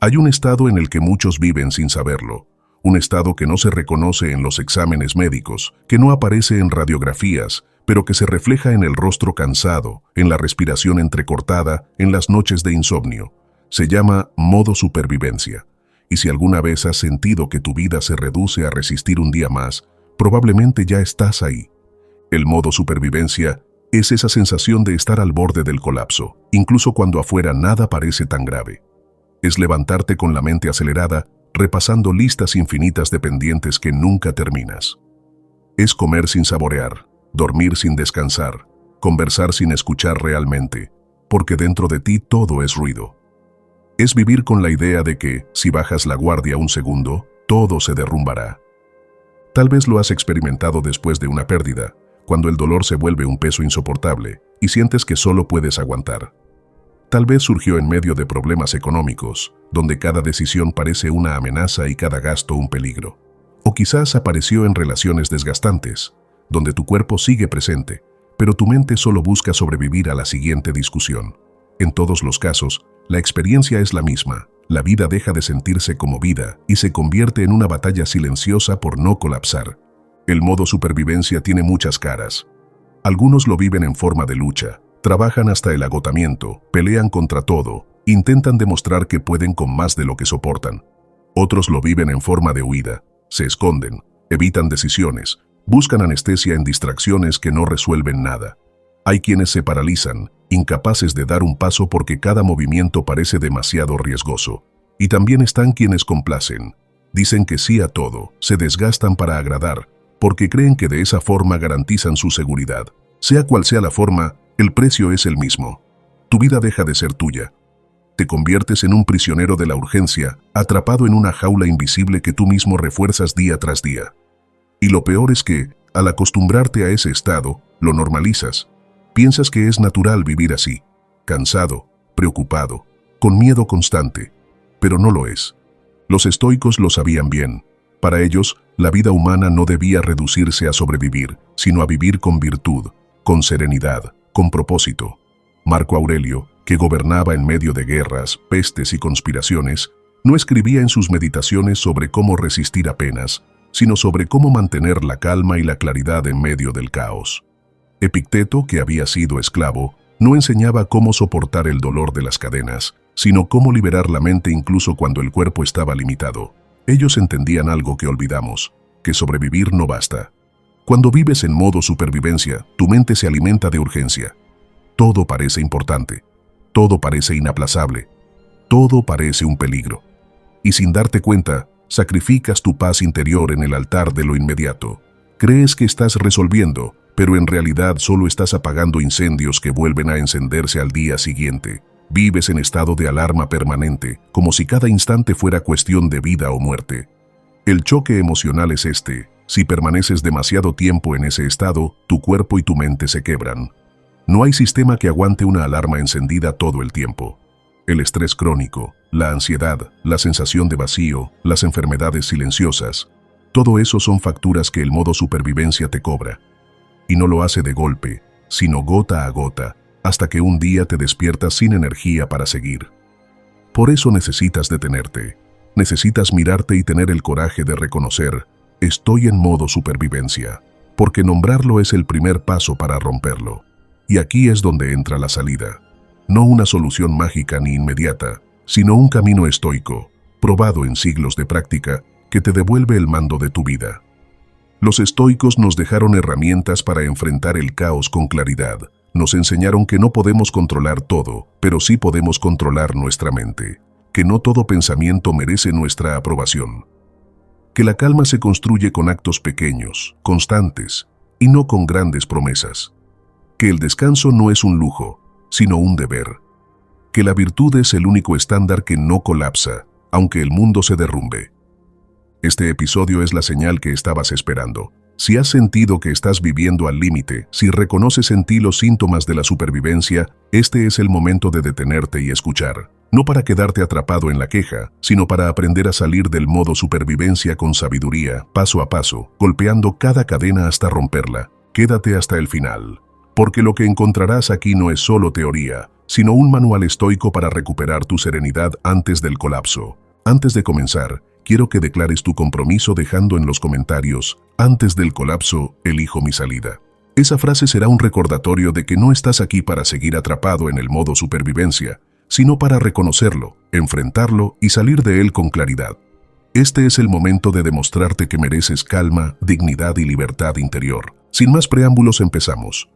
Hay un estado en el que muchos viven sin saberlo, un estado que no se reconoce en los exámenes médicos, que no aparece en radiografías, pero que se refleja en el rostro cansado, en la respiración entrecortada, en las noches de insomnio. Se llama modo supervivencia. Y si alguna vez has sentido que tu vida se reduce a resistir un día más, probablemente ya estás ahí. El modo supervivencia es esa sensación de estar al borde del colapso, incluso cuando afuera nada parece tan grave. Es levantarte con la mente acelerada, repasando listas infinitas de pendientes que nunca terminas. Es comer sin saborear, dormir sin descansar, conversar sin escuchar realmente, porque dentro de ti todo es ruido. Es vivir con la idea de que, si bajas la guardia un segundo, todo se derrumbará. Tal vez lo has experimentado después de una pérdida, cuando el dolor se vuelve un peso insoportable y sientes que solo puedes aguantar. Tal vez surgió en medio de problemas económicos, donde cada decisión parece una amenaza y cada gasto un peligro. O quizás apareció en relaciones desgastantes, donde tu cuerpo sigue presente, pero tu mente solo busca sobrevivir a la siguiente discusión. En todos los casos, la experiencia es la misma. La vida deja de sentirse como vida y se convierte en una batalla silenciosa por no colapsar. El modo supervivencia tiene muchas caras. Algunos lo viven en forma de lucha, trabajan hasta el agotamiento, pelean contra todo, intentan demostrar que pueden con más de lo que soportan. Otros lo viven en forma de huida, se esconden, evitan decisiones, buscan anestesia en distracciones que no resuelven nada. Hay quienes se paralizan, incapaces de dar un paso porque cada movimiento parece demasiado riesgoso. Y también están quienes complacen. Dicen que sí a todo, se desgastan para agradar, porque creen que de esa forma garantizan su seguridad. Sea cual sea la forma, el precio es el mismo. Tu vida deja de ser tuya. Te conviertes en un prisionero de la urgencia, atrapado en una jaula invisible que tú mismo refuerzas día tras día. Y lo peor es que, al acostumbrarte a ese estado, lo normalizas. Piensas que es natural vivir así, cansado, preocupado, con miedo constante, pero no lo es. Los estoicos lo sabían bien. Para ellos, la vida humana no debía reducirse a sobrevivir, sino a vivir con virtud, con serenidad, con propósito. Marco Aurelio, que gobernaba en medio de guerras, pestes y conspiraciones, no escribía en sus meditaciones sobre cómo resistir apenas, sino sobre cómo mantener la calma y la claridad en medio del caos. Epicteto, que había sido esclavo, no enseñaba cómo soportar el dolor de las cadenas, sino cómo liberar la mente incluso cuando el cuerpo estaba limitado. Ellos entendían algo que olvidamos, que sobrevivir no basta. Cuando vives en modo supervivencia, tu mente se alimenta de urgencia. Todo parece importante, todo parece inaplazable, todo parece un peligro. Y sin darte cuenta, sacrificas tu paz interior en el altar de lo inmediato. Crees que estás resolviendo, pero en realidad solo estás apagando incendios que vuelven a encenderse al día siguiente. Vives en estado de alarma permanente, como si cada instante fuera cuestión de vida o muerte. El choque emocional es este: si permaneces demasiado tiempo en ese estado, tu cuerpo y tu mente se quebran. No hay sistema que aguante una alarma encendida todo el tiempo. El estrés crónico, la ansiedad, la sensación de vacío, las enfermedades silenciosas, todo eso son facturas que el modo supervivencia te cobra. Y no lo hace de golpe, sino gota a gota, hasta que un día te despiertas sin energía para seguir. Por eso necesitas detenerte. Necesitas mirarte y tener el coraje de reconocer: estoy en modo supervivencia, porque nombrarlo es el primer paso para romperlo. Y aquí es donde entra la salida. No una solución mágica ni inmediata, sino un camino estoico, probado en siglos de práctica, que te devuelve el mando de tu vida. Los estoicos nos dejaron herramientas para enfrentar el caos con claridad. Nos enseñaron que no podemos controlar todo, pero sí podemos controlar nuestra mente. Que no todo pensamiento merece nuestra aprobación. Que la calma se construye con actos pequeños, constantes, y no con grandes promesas. Que el descanso no es un lujo, sino un deber. Que la virtud es el único estándar que no colapsa, aunque el mundo se derrumbe. Este episodio es la señal que estabas esperando. Si has sentido que estás viviendo al límite, si reconoces en ti los síntomas de la supervivencia, este es el momento de detenerte y escuchar. No para quedarte atrapado en la queja, sino para aprender a salir del modo supervivencia con sabiduría, paso a paso, golpeando cada cadena hasta romperla. Quédate hasta el final. Porque lo que encontrarás aquí no es solo teoría, sino un manual estoico para recuperar tu serenidad antes del colapso. Antes de comenzar, quiero que declares tu compromiso dejando en los comentarios: antes del colapso, elijo mi salida. Esa frase será un recordatorio de que no estás aquí para seguir atrapado en el modo supervivencia, sino para reconocerlo, enfrentarlo y salir de él con claridad. Este es el momento de demostrarte que mereces calma, dignidad y libertad interior. Sin más preámbulos, empezamos.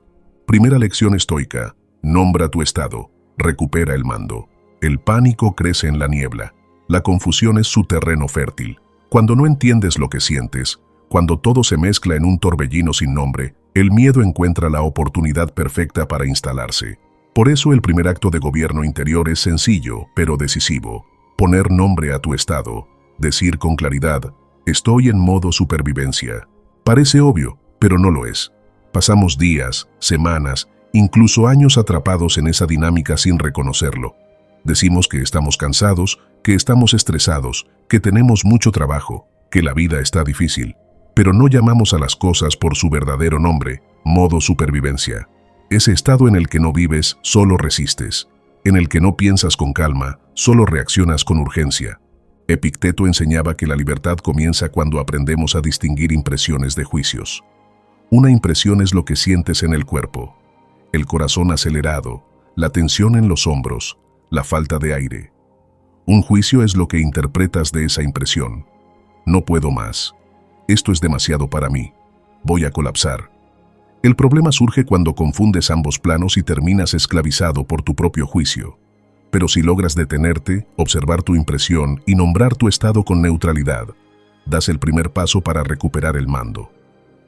Primera lección estoica: nombra tu estado, recupera el mando. El pánico crece en la niebla. La confusión es su terreno fértil. Cuando no entiendes lo que sientes, cuando todo se mezcla en un torbellino sin nombre, el miedo encuentra la oportunidad perfecta para instalarse. Por eso el primer acto de gobierno interior es sencillo, pero decisivo: poner nombre a tu estado. Decir con claridad: estoy en modo supervivencia. Parece obvio, pero no lo es. Pasamos días, semanas, incluso años atrapados en esa dinámica sin reconocerlo. Decimos que estamos cansados, que estamos estresados, que tenemos mucho trabajo, que la vida está difícil, pero no llamamos a las cosas por su verdadero nombre: modo supervivencia. Ese estado en el que no vives, solo resistes, en el que no piensas con calma, solo reaccionas con urgencia. Epicteto enseñaba que la libertad comienza cuando aprendemos a distinguir impresiones de juicios. Una impresión es lo que sientes en el cuerpo: el corazón acelerado, la tensión en los hombros, la falta de aire. Un juicio es lo que interpretas de esa impresión: no puedo más, esto es demasiado para mí, voy a colapsar. El problema surge cuando confundes ambos planos y terminas esclavizado por tu propio juicio. Pero si logras detenerte, observar tu impresión y nombrar tu estado con neutralidad, das el primer paso para recuperar el mando.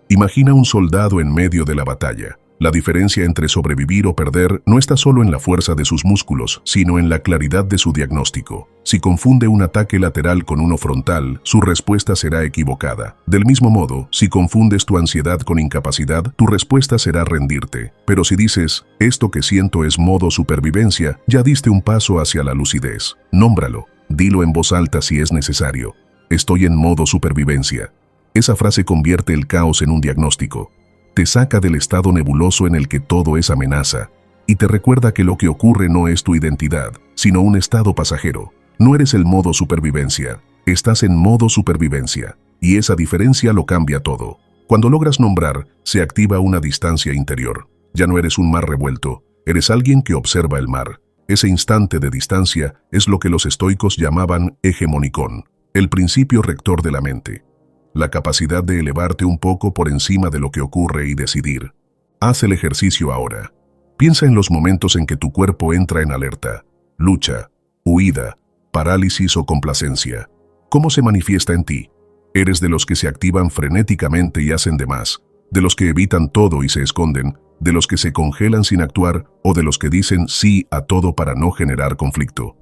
Imagina un soldado en medio de la batalla. La diferencia entre sobrevivir o perder no está solo en la fuerza de sus músculos, sino en la claridad de su diagnóstico. Si confunde un ataque lateral con uno frontal, su respuesta será equivocada. Del mismo modo, si confundes tu ansiedad con incapacidad, tu respuesta será rendirte. Pero si dices: esto que siento es modo supervivencia, ya diste un paso hacia la lucidez. Nómbralo, dilo en voz alta si es necesario: estoy en modo supervivencia. Esa frase convierte el caos en un diagnóstico. Te saca del estado nebuloso en el que todo es amenaza y te recuerda que lo que ocurre no es tu identidad, sino un estado pasajero. No eres el modo supervivencia, estás en modo supervivencia, y esa diferencia lo cambia todo. Cuando logras nombrar, se activa una distancia interior. Ya no eres un mar revuelto, eres alguien que observa el mar. Ese instante de distancia es lo que los estoicos llamaban hegemonicón, el principio rector de la mente. La capacidad de elevarte un poco por encima de lo que ocurre y decidir. Haz el ejercicio ahora. Piensa en los momentos en que tu cuerpo entra en alerta: lucha, huida, parálisis o complacencia. ¿Cómo se manifiesta en ti? ¿Eres de los que se activan frenéticamente y hacen de más? ¿De los que evitan todo y se esconden? ¿De los que se congelan sin actuar? ¿O de los que dicen sí a todo para no generar conflicto?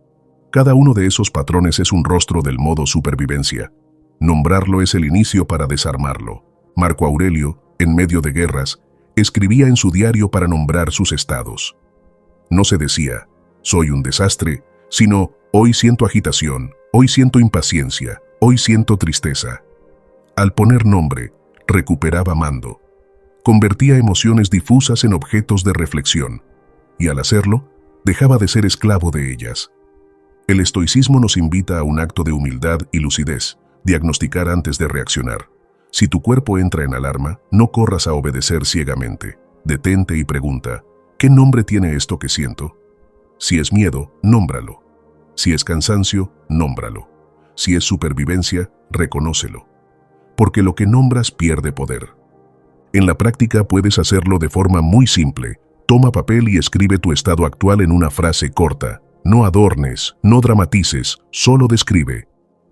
Cada uno de esos patrones es un rostro del modo supervivencia. Nombrarlo es el inicio para desarmarlo. Marco Aurelio, en medio de guerras, escribía en su diario para nombrar sus estados. No se decía: soy un desastre, sino: hoy siento agitación, hoy siento impaciencia, hoy siento tristeza. Al poner nombre, recuperaba mando. Convertía emociones difusas en objetos de reflexión, y al hacerlo, dejaba de ser esclavo de ellas. El estoicismo nos invita a un acto de humildad y lucidez: diagnosticar antes de reaccionar. Si tu cuerpo entra en alarma, no corras a obedecer ciegamente. Detente y pregunta: ¿qué nombre tiene esto que siento? Si es miedo, nómbralo. Si es cansancio, nómbralo. Si es supervivencia, reconócelo. Porque lo que nombras pierde poder. En la práctica puedes hacerlo de forma muy simple. Toma papel y escribe tu estado actual en una frase corta. No adornes, no dramatices, solo describe: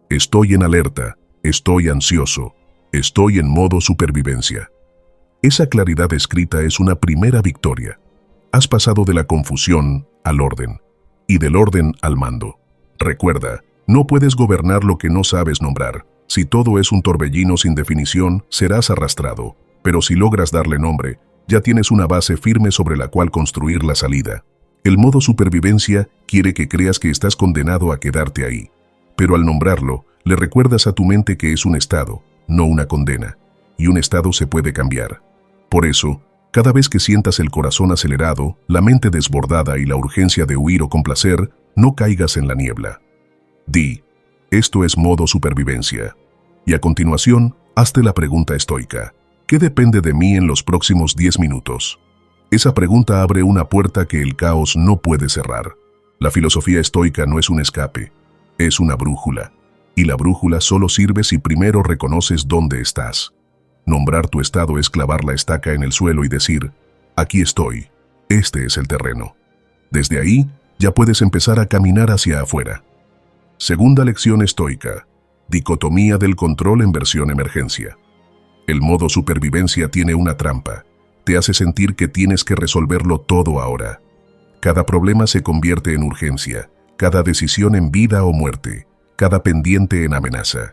estoy en alerta, estoy ansioso, estoy en modo supervivencia. Esa claridad escrita es una primera victoria. Has pasado de la confusión al orden, y del orden al mando. Recuerda, no puedes gobernar lo que no sabes nombrar. Si todo es un torbellino sin definición, serás arrastrado. Pero si logras darle nombre, ya tienes una base firme sobre la cual construir la salida. El modo supervivencia quiere que creas que estás condenado a quedarte ahí. Pero al nombrarlo, le recuerdas a tu mente que es un estado, no una condena, y un estado se puede cambiar. Por eso, Cada vez que sientas el corazón acelerado, la mente desbordada y la urgencia de huir o complacer, no caigas en la niebla. Di, esto es modo supervivencia. Y a continuación, hazte la pregunta estoica. ¿Qué depende de mí en los próximos 10 minutos? Esa pregunta abre una puerta que el caos no puede cerrar. La filosofía estoica no es un escape, es una brújula. Y la brújula solo sirve si primero reconoces dónde estás. Nombrar tu estado es clavar la estaca en el suelo y decir, aquí estoy, este es el terreno. Desde ahí, ya puedes empezar a caminar hacia afuera. Segunda lección estoica, dicotomía del control en versión emergencia. El modo supervivencia tiene una trampa, te hace sentir que tienes que resolverlo todo ahora. Cada problema se convierte en urgencia, cada decisión en vida o muerte, cada pendiente en amenaza.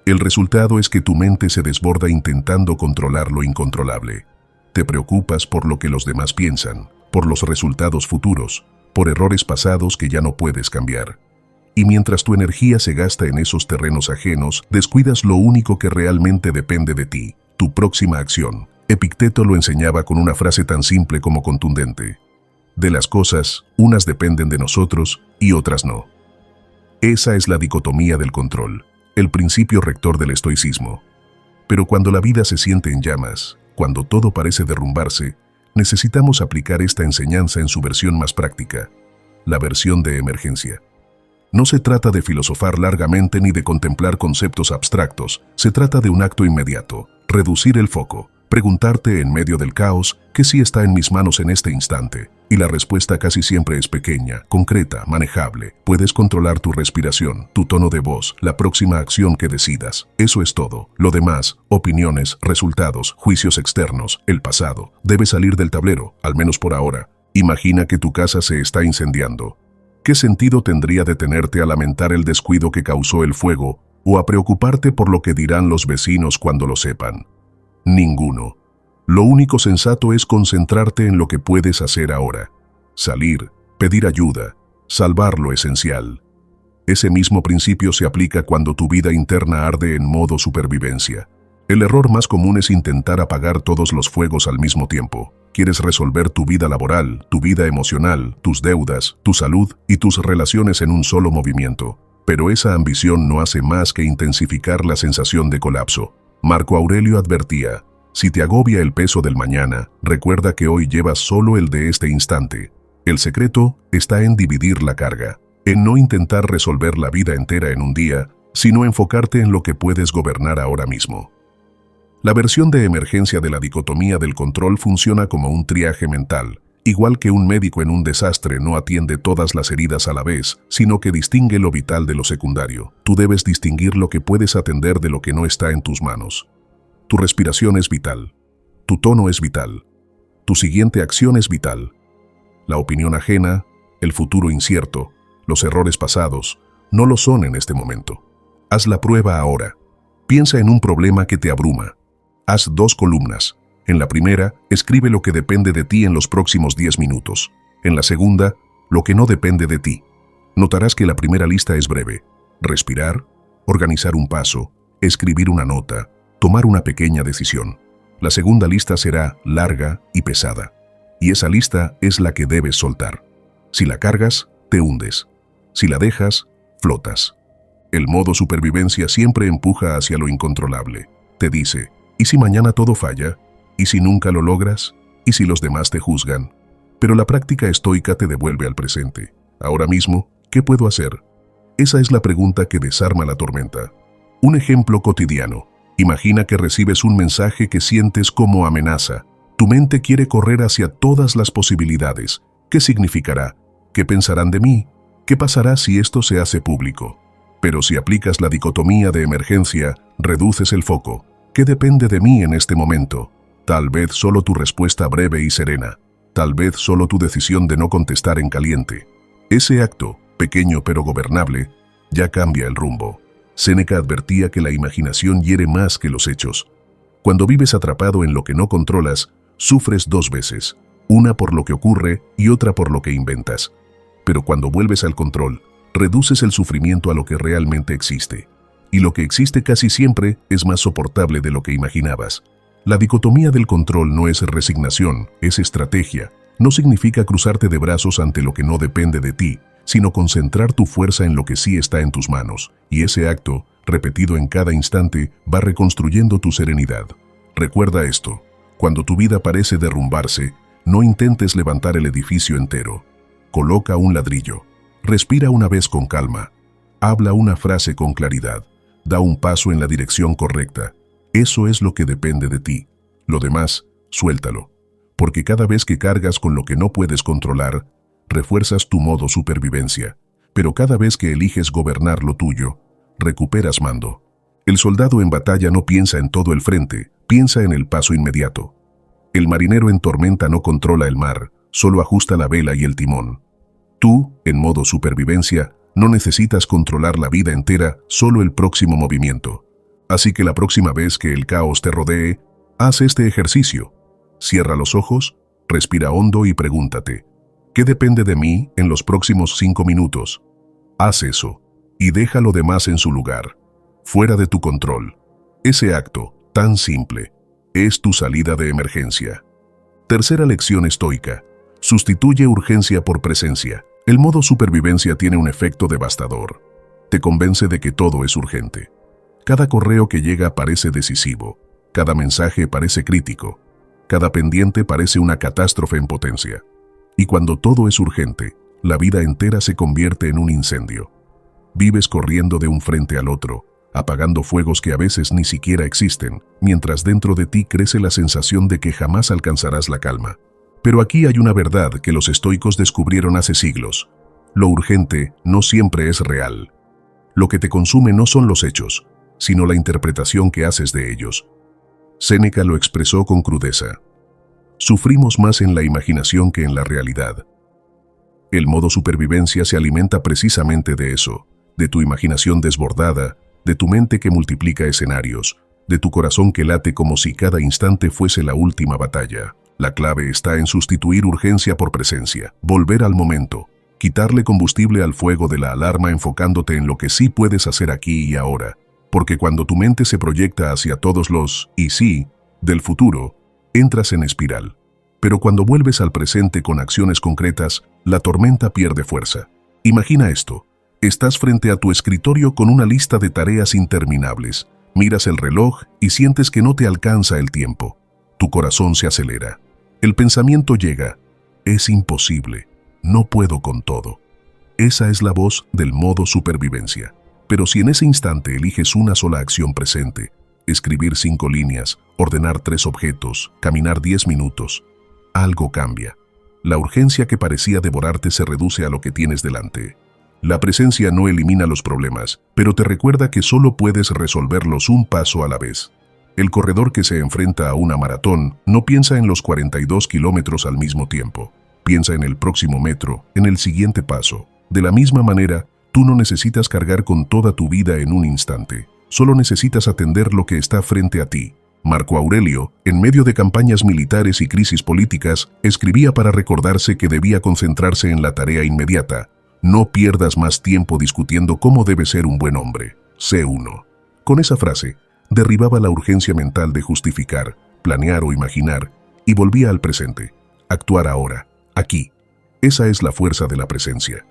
El resultado es que tu mente se desborda intentando controlar lo incontrolable. Te preocupas por lo que los demás piensan, por los resultados futuros, por errores pasados que ya no puedes cambiar. Y mientras tu energía se gasta en esos terrenos ajenos, descuidas lo único que realmente depende de ti, tu próxima acción. Epicteto lo enseñaba con una frase tan simple como contundente. De las cosas, unas dependen de nosotros y otras no. Esa es la dicotomía del control, el principio rector del estoicismo. Pero cuando la vida se siente en llamas, cuando todo parece derrumbarse, necesitamos aplicar esta enseñanza en su versión más práctica, la versión de emergencia. No se trata de filosofar largamente ni de contemplar conceptos abstractos, se trata de un acto inmediato, reducir el foco, preguntarte en medio del caos qué sí está en mis manos en este instante. Y la respuesta casi siempre es pequeña, concreta, manejable. Puedes controlar tu respiración, tu tono de voz, la próxima acción que decidas. Eso es todo. Lo demás, opiniones, resultados, juicios externos, el pasado, debe salir del tablero, al menos por ahora. Imagina que tu casa se está incendiando. ¿Qué sentido tendría detenerte a lamentar el descuido que causó el fuego o a preocuparte por lo que dirán los vecinos cuando lo sepan? Ninguno. Lo único sensato es concentrarte en lo que puedes hacer ahora. Salir, pedir ayuda, salvar lo esencial. Ese mismo principio se aplica cuando tu vida interna arde en modo supervivencia. El error más común es intentar apagar todos los fuegos al mismo tiempo. Quieres resolver tu vida laboral, tu vida emocional, tus deudas, tu salud y tus relaciones en un solo movimiento. Pero esa ambición no hace más que intensificar la sensación de colapso. Marco Aurelio advertía, si te agobia el peso del mañana, recuerda que hoy llevas solo el de este instante. El secreto está en dividir la carga, en no intentar resolver la vida entera en un día, sino enfocarte en lo que puedes gobernar ahora mismo. La versión de emergencia de la dicotomía del control funciona como un triaje mental. Igual que un médico en un desastre no atiende todas las heridas a la vez, sino que distingue lo vital de lo secundario. Tú debes distinguir lo que puedes atender de lo que no está en tus manos. Tu respiración es vital. Tu tono es vital. Tu siguiente acción es vital. La opinión ajena, el futuro incierto, los errores pasados, no lo son en este momento. Haz la prueba ahora. Piensa en un problema que te abruma. Haz 2 columnas. En la primera, escribe lo que depende de ti en los próximos 10 minutos. En la segunda, lo que no depende de ti. Notarás que la primera lista es breve. Respirar, organizar un paso, escribir una nota, tomar una pequeña decisión. La segunda lista será larga y pesada. Y esa lista es la que debes soltar. Si la cargas, te hundes. Si la dejas, flotas. El modo supervivencia siempre empuja hacia lo incontrolable. Te dice, ¿y si mañana todo falla? ¿Y si nunca lo logras? ¿Y si los demás te juzgan? Pero la práctica estoica te devuelve al presente. Ahora mismo, ¿qué puedo hacer? Esa es la pregunta que desarma la tormenta. Un ejemplo cotidiano. Imagina que recibes un mensaje que sientes como amenaza. Tu mente quiere correr hacia todas las posibilidades. ¿Qué significará? ¿Qué pensarán de mí? ¿Qué pasará si esto se hace público? Pero si aplicas la dicotomía de emergencia, reduces el foco. ¿Qué depende de mí en este momento? Tal vez solo tu respuesta breve y serena. Tal vez solo tu decisión de no contestar en caliente. Ese acto, pequeño pero gobernable, ya cambia el rumbo. Séneca advertía que la imaginación hiere más que los hechos. Cuando vives atrapado en lo que no controlas, sufres 2 veces, una por lo que ocurre y otra por lo que inventas. Pero cuando vuelves al control, reduces el sufrimiento a lo que realmente existe. Y lo que existe casi siempre es más soportable de lo que imaginabas. La dicotomía del control no es resignación, es estrategia. No significa cruzarte de brazos ante lo que no depende de ti, sino concentrar tu fuerza en lo que sí está en tus manos, y ese acto, repetido en cada instante, va reconstruyendo tu serenidad. Recuerda esto: cuando tu vida parece derrumbarse, no intentes levantar el edificio entero. Coloca un ladrillo. Respira una vez con calma. Habla una frase con claridad. Da un paso en la dirección correcta. Eso es lo que depende de ti. Lo demás, suéltalo. Porque cada vez que cargas con lo que no puedes controlar, refuerzas tu modo supervivencia. Pero cada vez que eliges gobernar lo tuyo, recuperas mando. El soldado en batalla no piensa en todo el frente, piensa en el paso inmediato. El marinero en tormenta no controla el mar, solo ajusta la vela y el timón. Tú, en modo supervivencia, no necesitas controlar la vida entera, solo el próximo movimiento. Así que la próxima vez que el caos te rodee, haz este ejercicio. Cierra los ojos, respira hondo y pregúntate: ¿qué depende de mí en los próximos 5 minutos? Haz eso, y deja lo demás en su lugar, fuera de tu control. Ese acto, tan simple, es tu salida de emergencia. Tercera lección estoica: sustituye urgencia por presencia. El modo supervivencia tiene un efecto devastador. Te convence de que todo es urgente. Cada correo que llega parece decisivo, cada mensaje parece crítico, cada pendiente parece una catástrofe en potencia. Y cuando todo es urgente, la vida entera se convierte en un incendio. Vives corriendo de un frente al otro, apagando fuegos que a veces ni siquiera existen, mientras dentro de ti crece la sensación de que jamás alcanzarás la calma. Pero aquí hay una verdad que los estoicos descubrieron hace siglos: lo urgente no siempre es real. Lo que te consume no son los hechos, sino la interpretación que haces de ellos. Séneca lo expresó con crudeza: sufrimos más en la imaginación que en la realidad. El modo supervivencia se alimenta precisamente de eso, de tu imaginación desbordada, de tu mente que multiplica escenarios, de tu corazón que late como si cada instante fuese la última batalla. La clave está en sustituir urgencia por presencia, volver al momento, quitarle combustible al fuego de la alarma enfocándote en lo que sí puedes hacer aquí y ahora. Porque cuando tu mente se proyecta hacia todos los «y sí» del futuro, entras en espiral. Pero cuando vuelves al presente con acciones concretas, la tormenta pierde fuerza. Imagina esto: estás frente a tu escritorio con una lista de tareas interminables. Miras el reloj y sientes que no te alcanza el tiempo. Tu corazón se acelera. El pensamiento llega: es imposible, no puedo con todo. Esa es la voz del modo supervivencia. Pero si en ese instante eliges una sola acción presente, escribir 5 líneas, ordenar 3 objetos, caminar 10 minutos, algo cambia. La urgencia que parecía devorarte se reduce a lo que tienes delante. La presencia no elimina los problemas, pero te recuerda que solo puedes resolverlos un paso a la vez. El corredor que se enfrenta a una maratón no piensa en los 42 kilómetros al mismo tiempo. Piensa en el próximo metro, en el siguiente paso. De la misma manera, tú no necesitas cargar con toda tu vida en un instante. Solo necesitas atender lo que está frente a ti. Marco Aurelio, en medio de campañas militares y crisis políticas, escribía para recordarse que debía concentrarse en la tarea inmediata. No pierdas más tiempo discutiendo cómo debe ser un buen hombre. Sé uno. Con esa frase, derribaba la urgencia mental de justificar, planear o imaginar, y volvía al presente. Actuar ahora, aquí. Esa es la fuerza de la presencia.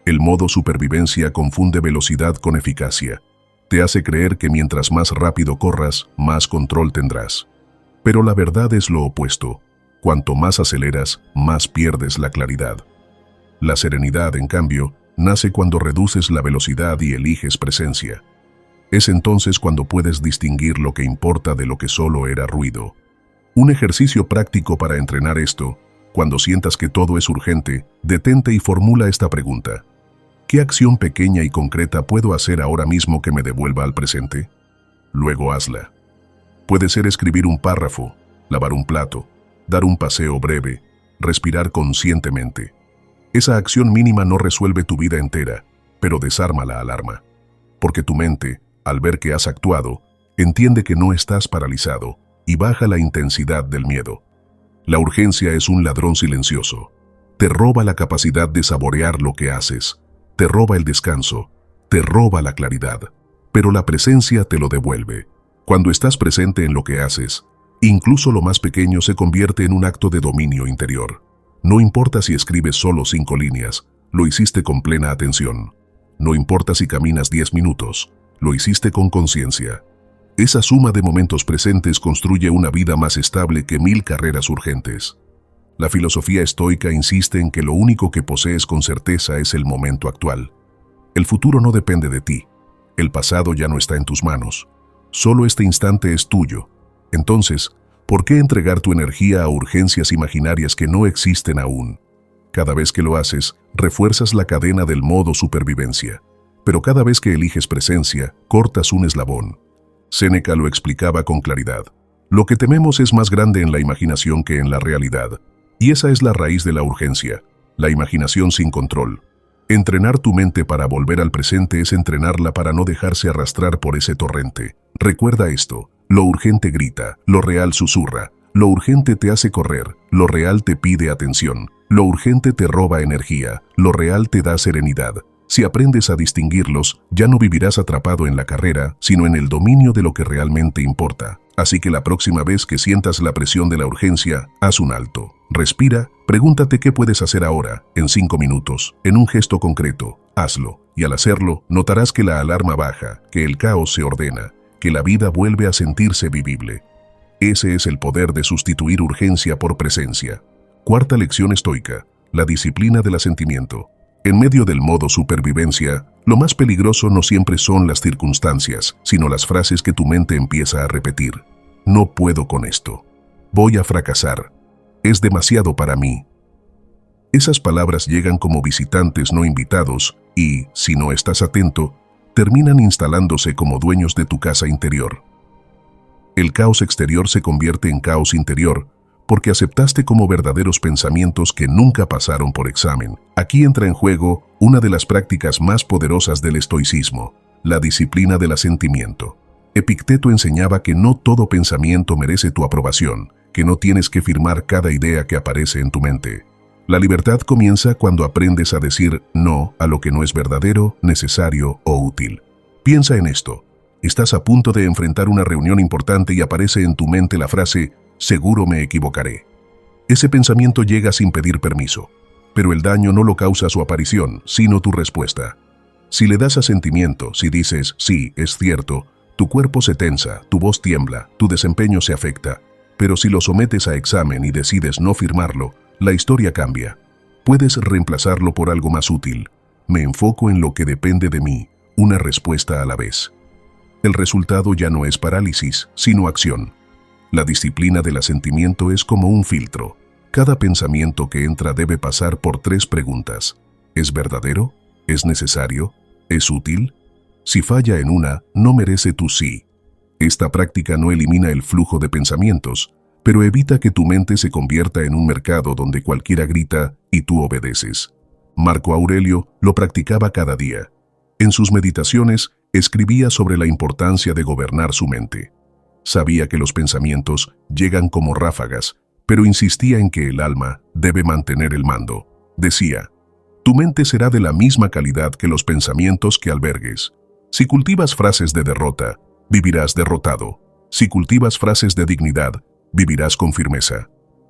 El modo supervivencia confunde velocidad con eficacia. Te hace creer que mientras más rápido corras, más control tendrás. Pero la verdad es lo opuesto. Cuanto más aceleras, más pierdes la claridad. La serenidad, en cambio, nace cuando reduces la velocidad y eliges presencia. Es entonces cuando puedes distinguir lo que importa de lo que solo era ruido. Un ejercicio práctico para entrenar esto: cuando sientas que todo es urgente, detente y formula esta pregunta: ¿qué acción pequeña y concreta puedo hacer ahora mismo que me devuelva al presente? Luego hazla. Puede ser escribir un párrafo, lavar un plato, dar un paseo breve, respirar conscientemente. Esa acción mínima no resuelve tu vida entera, pero desarma la alarma. Porque tu mente, al ver que has actuado, entiende que no estás paralizado y baja la intensidad del miedo. La urgencia es un ladrón silencioso. Te roba la capacidad de saborear lo que haces. Te roba el descanso, te roba la claridad, pero la presencia te lo devuelve. Cuando estás presente en lo que haces, Incluso lo más pequeño se convierte en un acto de dominio interior. No importa si escribes solo 5 líneas, lo hiciste con plena atención. No importa si caminas 10 minutos, lo hiciste con conciencia. Esa suma de momentos presentes construye una vida más estable que 1000 carreras urgentes. La filosofía estoica insiste en que lo único que posees con certeza es el momento actual. El futuro no depende de ti. El pasado ya no está en tus manos. Solo este instante es tuyo. Entonces, ¿por qué entregar tu energía a urgencias imaginarias que no existen aún? Cada vez que lo haces, refuerzas la cadena del modo supervivencia. Pero cada vez que eliges presencia, cortas un eslabón. Séneca lo explicaba con claridad. Lo que tememos es más grande en la imaginación que en la realidad. Y esa es la raíz de la urgencia, la imaginación sin control. Entrenar tu mente para volver al presente es entrenarla para no dejarse arrastrar por ese torrente. Recuerda esto, lo urgente grita, lo real susurra, lo urgente te hace correr, lo real te pide atención, lo urgente te roba energía, lo real te da serenidad. Si aprendes a distinguirlos, ya no vivirás atrapado en la carrera, sino en el dominio de lo que realmente importa. Así que la próxima vez que sientas la presión de la urgencia, haz un alto. Respira, pregúntate qué puedes hacer ahora, en 5 minutos, en un gesto concreto. Hazlo, y al hacerlo, notarás que la alarma baja, que el caos se ordena, que la vida vuelve a sentirse vivible. Ese es el poder de sustituir urgencia por presencia. Cuarta lección estoica, la disciplina del asentimiento. En medio del modo supervivencia, lo más peligroso no siempre son las circunstancias, sino las frases que tu mente empieza a repetir. No puedo con esto. Voy a fracasar. Es demasiado para mí. Esas palabras llegan como visitantes no invitados y, si no estás atento, terminan instalándose como dueños de tu casa interior. El caos exterior se convierte en caos interior, porque aceptaste como verdaderos pensamientos que nunca pasaron por examen. Aquí entra en juego una de las prácticas más poderosas del estoicismo, la disciplina del asentimiento. Epicteto enseñaba que no todo pensamiento merece tu aprobación, que no tienes que firmar cada idea que aparece en tu mente. La libertad comienza cuando aprendes a decir no a lo que no es verdadero, necesario o útil. Piensa en esto. Estás a punto de enfrentar una reunión importante y aparece en tu mente la frase «seguro me equivocaré». Ese pensamiento llega sin pedir permiso, pero el daño no lo causa su aparición, sino tu respuesta. Si le das asentimiento, si dices «sí, es cierto», tu cuerpo se tensa, tu voz tiembla, tu desempeño se afecta. Pero si lo sometes a examen y decides no firmarlo, la historia cambia. Puedes reemplazarlo por algo más útil. Me enfoco en lo que depende de mí, una respuesta a la vez. El resultado ya no es parálisis, sino acción. La disciplina del asentimiento es como un filtro. Cada pensamiento que entra debe pasar por 3 preguntas. ¿Es verdadero? ¿Es necesario? ¿Es útil? Si falla en una, no merece tu sí. Esta práctica no elimina el flujo de pensamientos, pero evita que tu mente se convierta en un mercado donde cualquiera grita y tú obedeces. Marco Aurelio lo practicaba cada día. En sus meditaciones, escribía sobre la importancia de gobernar su mente. Sabía que los pensamientos llegan como ráfagas, pero insistía en que el alma debe mantener el mando. Decía, tu mente será de la misma calidad que los pensamientos que albergues. Si cultivas frases de derrota, vivirás derrotado. Si cultivas frases de dignidad, vivirás con firmeza.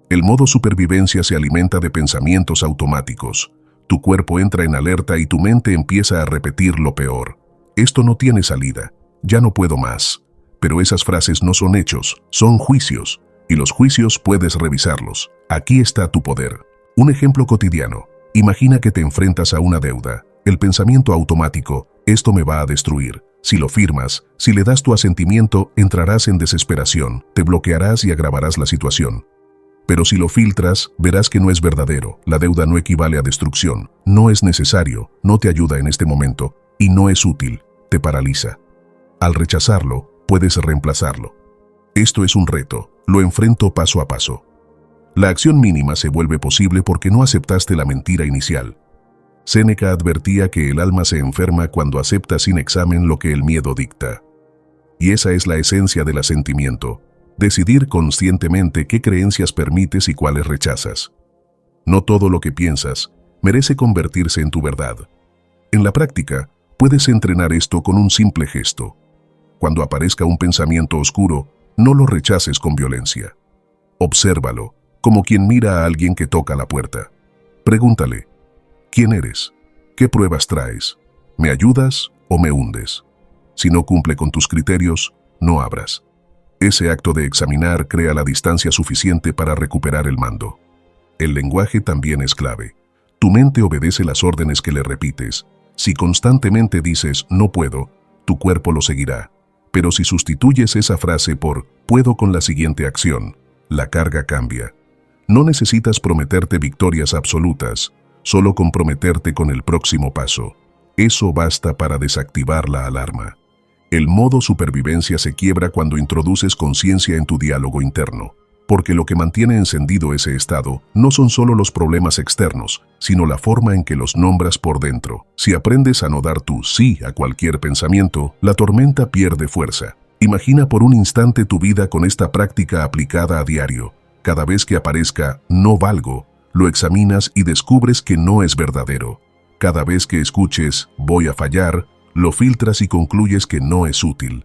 El modo supervivencia se alimenta de pensamientos automáticos. Tu cuerpo entra en alerta y tu mente empieza a repetir lo peor. Esto no tiene salida. Ya no puedo más. Pero esas frases no son hechos, son juicios. Y los juicios puedes revisarlos. Aquí está tu poder. Un ejemplo cotidiano. Imagina que te enfrentas a una deuda. El pensamiento automático, esto me va a destruir. Si lo firmas, si le das tu asentimiento, entrarás en desesperación, te bloquearás y agravarás la situación. Pero si lo filtras, verás que no es verdadero, la deuda no equivale a destrucción, no es necesario, no te ayuda en este momento y no es útil, te paraliza. Al rechazarlo, puedes reemplazarlo. Esto es un reto, lo enfrento paso a paso. La acción mínima se vuelve posible porque no aceptaste la mentira inicial. Séneca advertía que el alma se enferma cuando acepta sin examen lo que el miedo dicta. Y esa es la esencia del asentimiento, decidir conscientemente qué creencias permites y cuáles rechazas. No todo lo que piensas merece convertirse en tu verdad. En la práctica, puedes entrenar esto con un simple gesto. Cuando aparezca un pensamiento oscuro, no lo rechaces con violencia. Obsérvalo, como quien mira a alguien que toca la puerta. Pregúntale, ¿quién eres? ¿Qué pruebas traes? ¿Me ayudas o me hundes? Si no cumple con tus criterios, no abras. Ese acto de examinar crea la distancia suficiente para recuperar el mando. El lenguaje también es clave. Tu mente obedece las órdenes que le repites. Si constantemente dices «no puedo», tu cuerpo lo seguirá. Pero si sustituyes esa frase por «puedo» con la siguiente acción, la carga cambia. No necesitas prometerte victorias absolutas, solo comprometerte con el próximo paso. Eso basta para desactivar la alarma. El modo supervivencia se quiebra cuando introduces conciencia en tu diálogo interno, porque lo que mantiene encendido ese estado no son solo los problemas externos, sino la forma en que los nombras por dentro. Si aprendes a no dar tu sí a cualquier pensamiento, la tormenta pierde fuerza. Imagina por un instante tu vida con esta práctica aplicada a diario. Cada vez que aparezca «no valgo», lo examinas y descubres que no es verdadero. Cada vez que escuches «voy a fallar», lo filtras y concluyes que no es útil.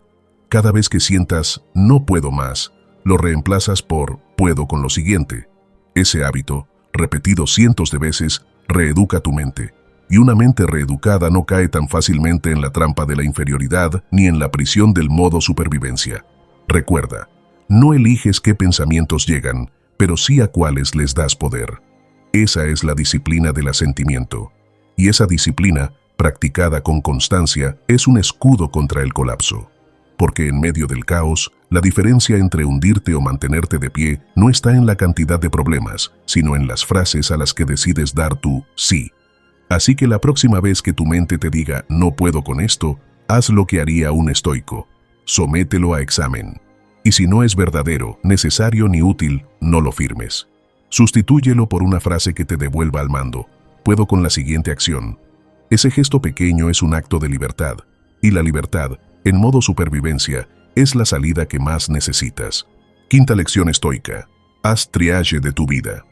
Cada vez que sientas «no puedo más», lo reemplazas por «puedo con lo siguiente». Ese hábito, repetido cientos de veces, reeduca tu mente. Y una mente reeducada no cae tan fácilmente en la trampa de la inferioridad ni en la prisión del modo supervivencia. Recuerda, no eliges qué pensamientos llegan, pero sí a cuáles les das poder. Esa es la disciplina del asentimiento. Y esa disciplina, practicada con constancia, es un escudo contra el colapso. Porque en medio del caos, la diferencia entre hundirte o mantenerte de pie no está en la cantidad de problemas, sino en las frases a las que decides dar tu sí. Así que la próxima vez que tu mente te diga «no puedo con esto», haz lo que haría un estoico. Somételo a examen. Y si no es verdadero, necesario ni útil, no lo firmes. Sustitúyelo por una frase que te devuelva al mando. Puedo con la siguiente acción. Ese gesto pequeño es un acto de libertad. Y la libertad, en modo supervivencia, es la salida que más necesitas. Quinta lección estoica. Haz triage de tu vida.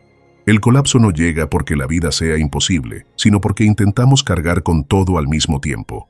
El colapso no llega porque la vida sea imposible, sino porque intentamos cargar con todo al mismo tiempo.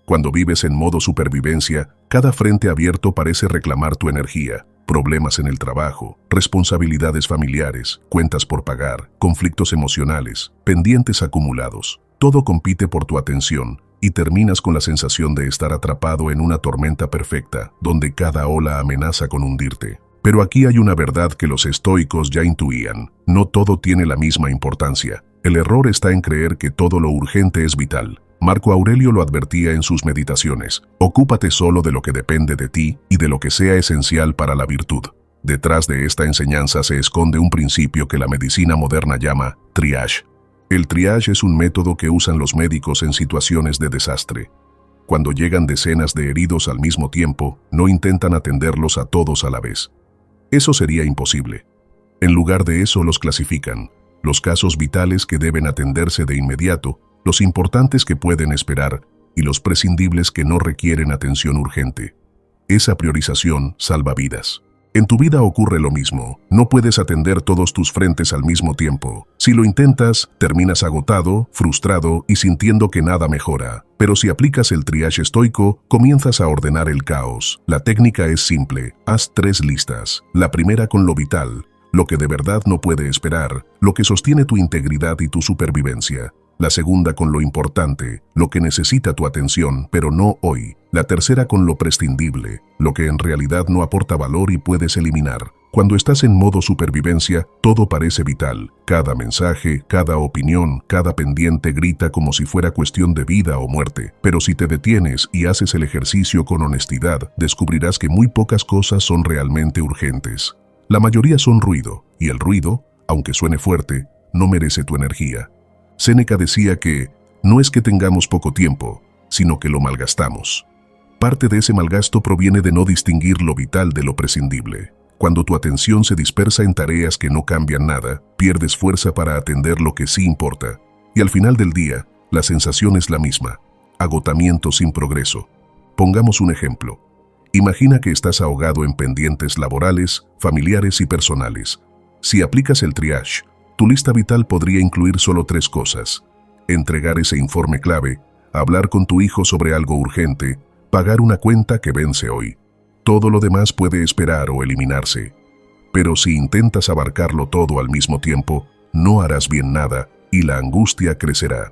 Cuando vives en modo supervivencia, cada frente abierto parece reclamar tu energía. Problemas en el trabajo, responsabilidades familiares, cuentas por pagar, conflictos emocionales, pendientes acumulados. Todo compite por tu atención y terminas con la sensación de estar atrapado en una tormenta perfecta, donde cada ola amenaza con hundirte. Pero aquí hay una verdad que los estoicos ya intuían. No todo tiene la misma importancia. El error está en creer que todo lo urgente es vital. Marco Aurelio lo advertía en sus meditaciones. Ocúpate solo de lo que depende de ti y de lo que sea esencial para la virtud. Detrás de esta enseñanza se esconde un principio que la medicina moderna llama triage. El triage es un método que usan los médicos en situaciones de desastre. Cuando llegan decenas de heridos al mismo tiempo, no intentan atenderlos a todos a la vez. Eso sería imposible. En lugar de eso los clasifican. Los casos vitales que deben atenderse de inmediato, los importantes que pueden esperar y los prescindibles que no requieren atención urgente. Esa priorización salva vidas. En tu vida ocurre lo mismo. No puedes atender todos tus frentes al mismo tiempo. Si lo intentas, terminas agotado, frustrado y sintiendo que nada mejora. Pero si aplicas el triage estoico, comienzas a ordenar el caos. La técnica es simple. Haz 3 listas. La primera con lo vital, lo que de verdad no puede esperar, lo que sostiene tu integridad y tu supervivencia. La segunda con lo importante, lo que necesita tu atención, pero no hoy. La tercera con lo prescindible, lo que en realidad no aporta valor y puedes eliminar. Cuando estás en modo supervivencia, todo parece vital. Cada mensaje, cada opinión, cada pendiente grita como si fuera cuestión de vida o muerte. Pero si te detienes y haces el ejercicio con honestidad, descubrirás que muy pocas cosas son realmente urgentes. La mayoría son ruido, y el ruido, aunque suene fuerte, no merece tu energía. Séneca decía que no es que tengamos poco tiempo, sino que lo malgastamos. Parte de ese malgasto proviene de no distinguir lo vital de lo prescindible. Cuando tu atención se dispersa en tareas que no cambian nada, pierdes fuerza para atender lo que sí importa. Y al final del día, la sensación es la misma: agotamiento sin progreso. Pongamos un ejemplo. Imagina que estás ahogado en pendientes laborales, familiares y personales. Si aplicas el triage, tu lista vital podría incluir solo 3 cosas: entregar ese informe clave, hablar con tu hijo sobre algo urgente, pagar una cuenta que vence hoy. Todo lo demás puede esperar o eliminarse. Pero si intentas abarcarlo todo al mismo tiempo, no harás bien nada y la angustia crecerá.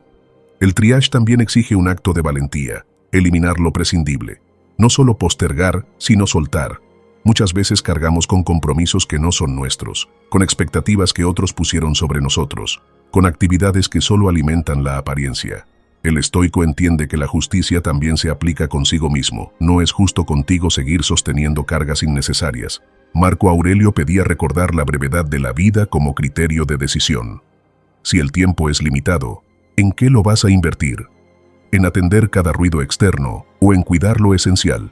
El triage también exige un acto de valentía, eliminar lo prescindible. No solo postergar, sino soltar. Muchas veces cargamos con compromisos que no son nuestros, con expectativas que otros pusieron sobre nosotros, con actividades que solo alimentan la apariencia. El estoico entiende que la justicia también se aplica consigo mismo. No es justo contigo seguir sosteniendo cargas innecesarias. Marco Aurelio pedía recordar la brevedad de la vida como criterio de decisión. Si el tiempo es limitado, ¿en qué lo vas a invertir? ¿En atender cada ruido externo o en cuidar lo esencial?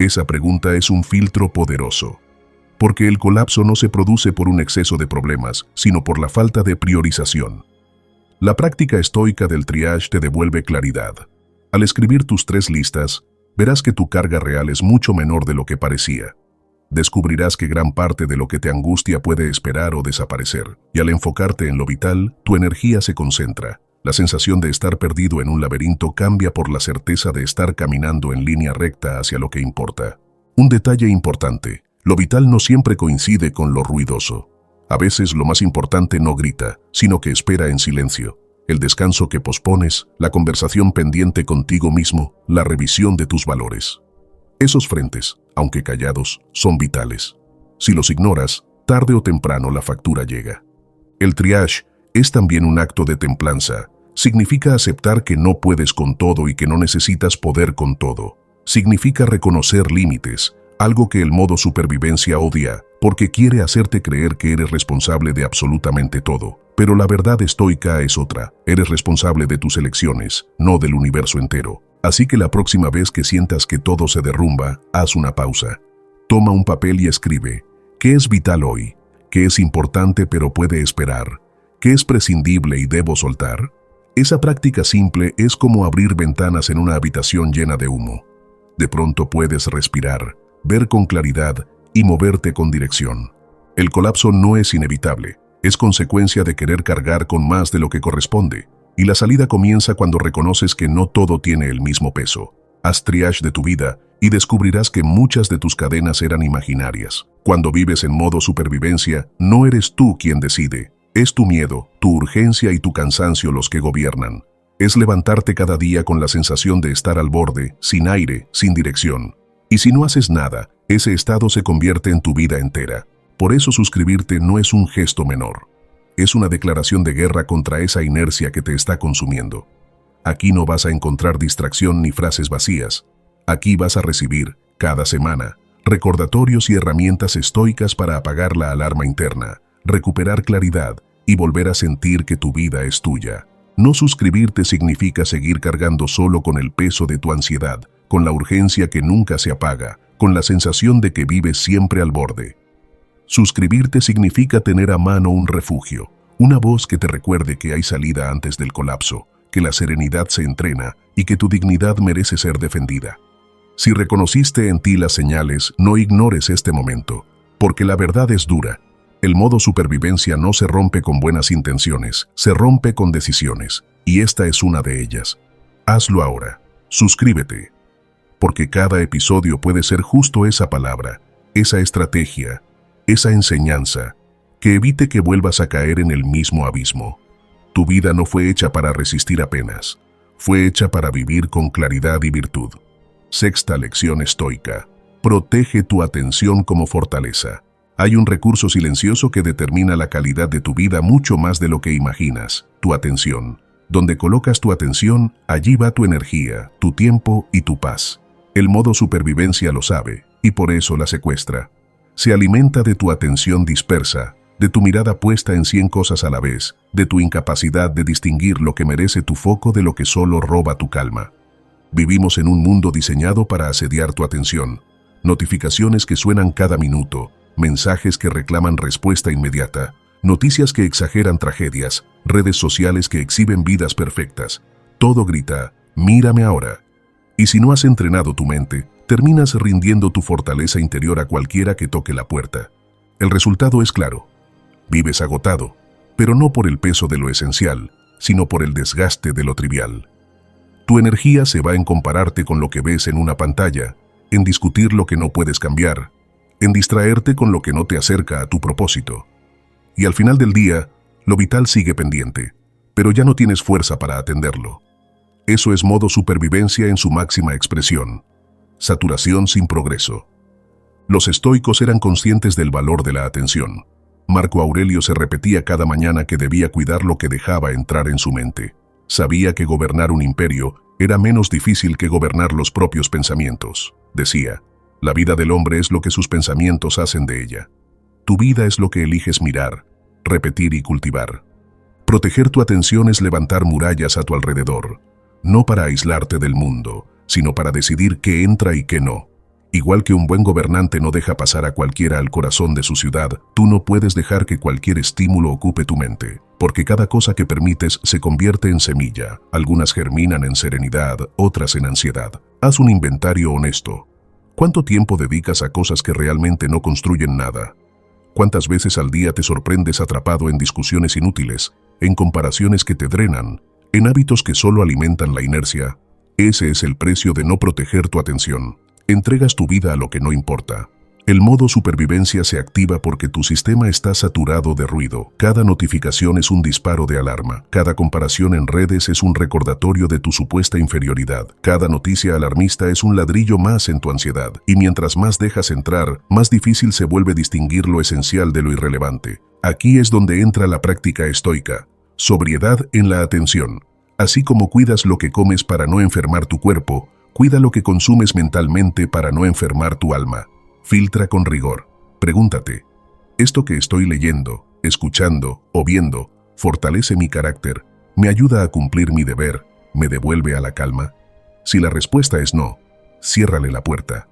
Esa pregunta es un filtro poderoso, porque el colapso no se produce por un exceso de problemas, sino por la falta de priorización. La práctica estoica del triage te devuelve claridad. Al escribir tus 3 listas, verás que tu carga real es mucho menor de lo que parecía. Descubrirás que gran parte de lo que te angustia puede esperar o desaparecer, y al enfocarte en lo vital, tu energía se concentra. La sensación de estar perdido en un laberinto cambia por la certeza de estar caminando en línea recta hacia lo que importa. Un detalle importante: lo vital no siempre coincide con lo ruidoso. A veces lo más importante no grita, sino que espera en silencio. El descanso que pospones, la conversación pendiente contigo mismo, la revisión de tus valores. Esos frentes, aunque callados, son vitales. Si los ignoras, tarde o temprano la factura llega. El triage es también un acto de templanza. Significa aceptar que no puedes con todo y que no necesitas poder con todo. Significa reconocer límites, algo que el modo supervivencia odia, porque quiere hacerte creer que eres responsable de absolutamente todo. Pero la verdad estoica es otra. Eres responsable de tus elecciones, no del universo entero. Así que la próxima vez que sientas que todo se derrumba, haz una pausa. Toma un papel y escribe: ¿qué es vital hoy? ¿Qué es importante pero puede esperar? ¿Qué es prescindible y debo soltar? Esa práctica simple es como abrir ventanas en una habitación llena de humo. De pronto puedes respirar, ver con claridad y moverte con dirección. El colapso no es inevitable, es consecuencia de querer cargar con más de lo que corresponde, y la salida comienza cuando reconoces que no todo tiene el mismo peso. Haz triage de tu vida y descubrirás que muchas de tus cadenas eran imaginarias. Cuando vives en modo supervivencia, no eres tú quien decide. Es tu miedo, tu urgencia y tu cansancio los que gobiernan. Es levantarte cada día con la sensación de estar al borde, sin aire, sin dirección. Y si no haces nada, ese estado se convierte en tu vida entera. Por eso suscribirte no es un gesto menor. Es una declaración de guerra contra esa inercia que te está consumiendo. Aquí no vas a encontrar distracción ni frases vacías. Aquí vas a recibir, cada semana, recordatorios y herramientas estoicas para apagar la alarma interna, recuperar claridad y volver a sentir que tu vida es tuya. No suscribirte significa seguir cargando solo con el peso de tu ansiedad, con la urgencia que nunca se apaga, con la sensación de que vives siempre al borde. Suscribirte significa tener a mano un refugio, una voz que te recuerde que hay salida antes del colapso, que la serenidad se entrena y que tu dignidad merece ser defendida. Si reconociste en ti las señales, no ignores este momento, porque la verdad es dura. El modo supervivencia no se rompe con buenas intenciones, se rompe con decisiones, y esta es una de ellas. Hazlo ahora. Suscríbete. Porque cada episodio puede ser justo esa palabra, esa estrategia, esa enseñanza, que evite que vuelvas a caer en el mismo abismo. Tu vida no fue hecha para resistir apenas, fue hecha para vivir con claridad y virtud. Sexta lección estoica. Protege tu atención como fortaleza. Hay un recurso silencioso que determina la calidad de tu vida mucho más de lo que imaginas: tu atención. Donde colocas tu atención, allí va tu energía, tu tiempo y tu paz. El modo supervivencia lo sabe, y por eso la secuestra. Se alimenta de tu atención dispersa, de tu mirada puesta en 100 cosas a la vez, de tu incapacidad de distinguir lo que merece tu foco de lo que solo roba tu calma. Vivimos en un mundo diseñado para asediar tu atención. Notificaciones que suenan cada minuto, mensajes que reclaman respuesta inmediata, noticias que exageran tragedias, redes sociales que exhiben vidas perfectas. Todo grita: mírame ahora. Y si no has entrenado tu mente, terminas rindiendo tu fortaleza interior a cualquiera que toque la puerta. El resultado es claro. Vives agotado, pero no por el peso de lo esencial, sino por el desgaste de lo trivial. Tu energía se va en compararte con lo que ves en una pantalla, en discutir lo que no puedes cambiar, en distraerte con lo que no te acerca a tu propósito. Y al final del día, lo vital sigue pendiente, pero ya no tienes fuerza para atenderlo. Eso es modo supervivencia en su máxima expresión. Saturación sin progreso. Los estoicos eran conscientes del valor de la atención. Marco Aurelio se repetía cada mañana que debía cuidar lo que dejaba entrar en su mente. Sabía que gobernar un imperio era menos difícil que gobernar los propios pensamientos. Decía, la vida del hombre es lo que sus pensamientos hacen de ella. Tu vida es lo que eliges mirar, repetir y cultivar. Proteger tu atención es levantar murallas a tu alrededor, no para aislarte del mundo, sino para decidir qué entra y qué no. Igual que un buen gobernante no deja pasar a cualquiera al corazón de su ciudad, tú no puedes dejar que cualquier estímulo ocupe tu mente, porque cada cosa que permites se convierte en semilla. Algunas germinan en serenidad, otras en ansiedad. Haz un inventario honesto. ¿Cuánto tiempo dedicas a cosas que realmente no construyen nada? ¿Cuántas veces al día te sorprendes atrapado en discusiones inútiles, en comparaciones que te drenan, en hábitos que solo alimentan la inercia? Ese es el precio de no proteger tu atención. Entregas tu vida a lo que no importa. El modo supervivencia se activa porque tu sistema está saturado de ruido. Cada notificación es un disparo de alarma. Cada comparación en redes es un recordatorio de tu supuesta inferioridad. Cada noticia alarmista es un ladrillo más en tu ansiedad. Y mientras más dejas entrar, más difícil se vuelve distinguir lo esencial de lo irrelevante. Aquí es donde entra la práctica estoica. Sobriedad en la atención. Así como cuidas lo que comes para no enfermar tu cuerpo, cuida lo que consumes mentalmente para no enfermar tu alma. Filtra con rigor. Pregúntate, ¿esto que estoy leyendo, escuchando o viendo fortalece mi carácter, me ayuda a cumplir mi deber, me devuelve a la calma? Si la respuesta es no, ciérrale la puerta.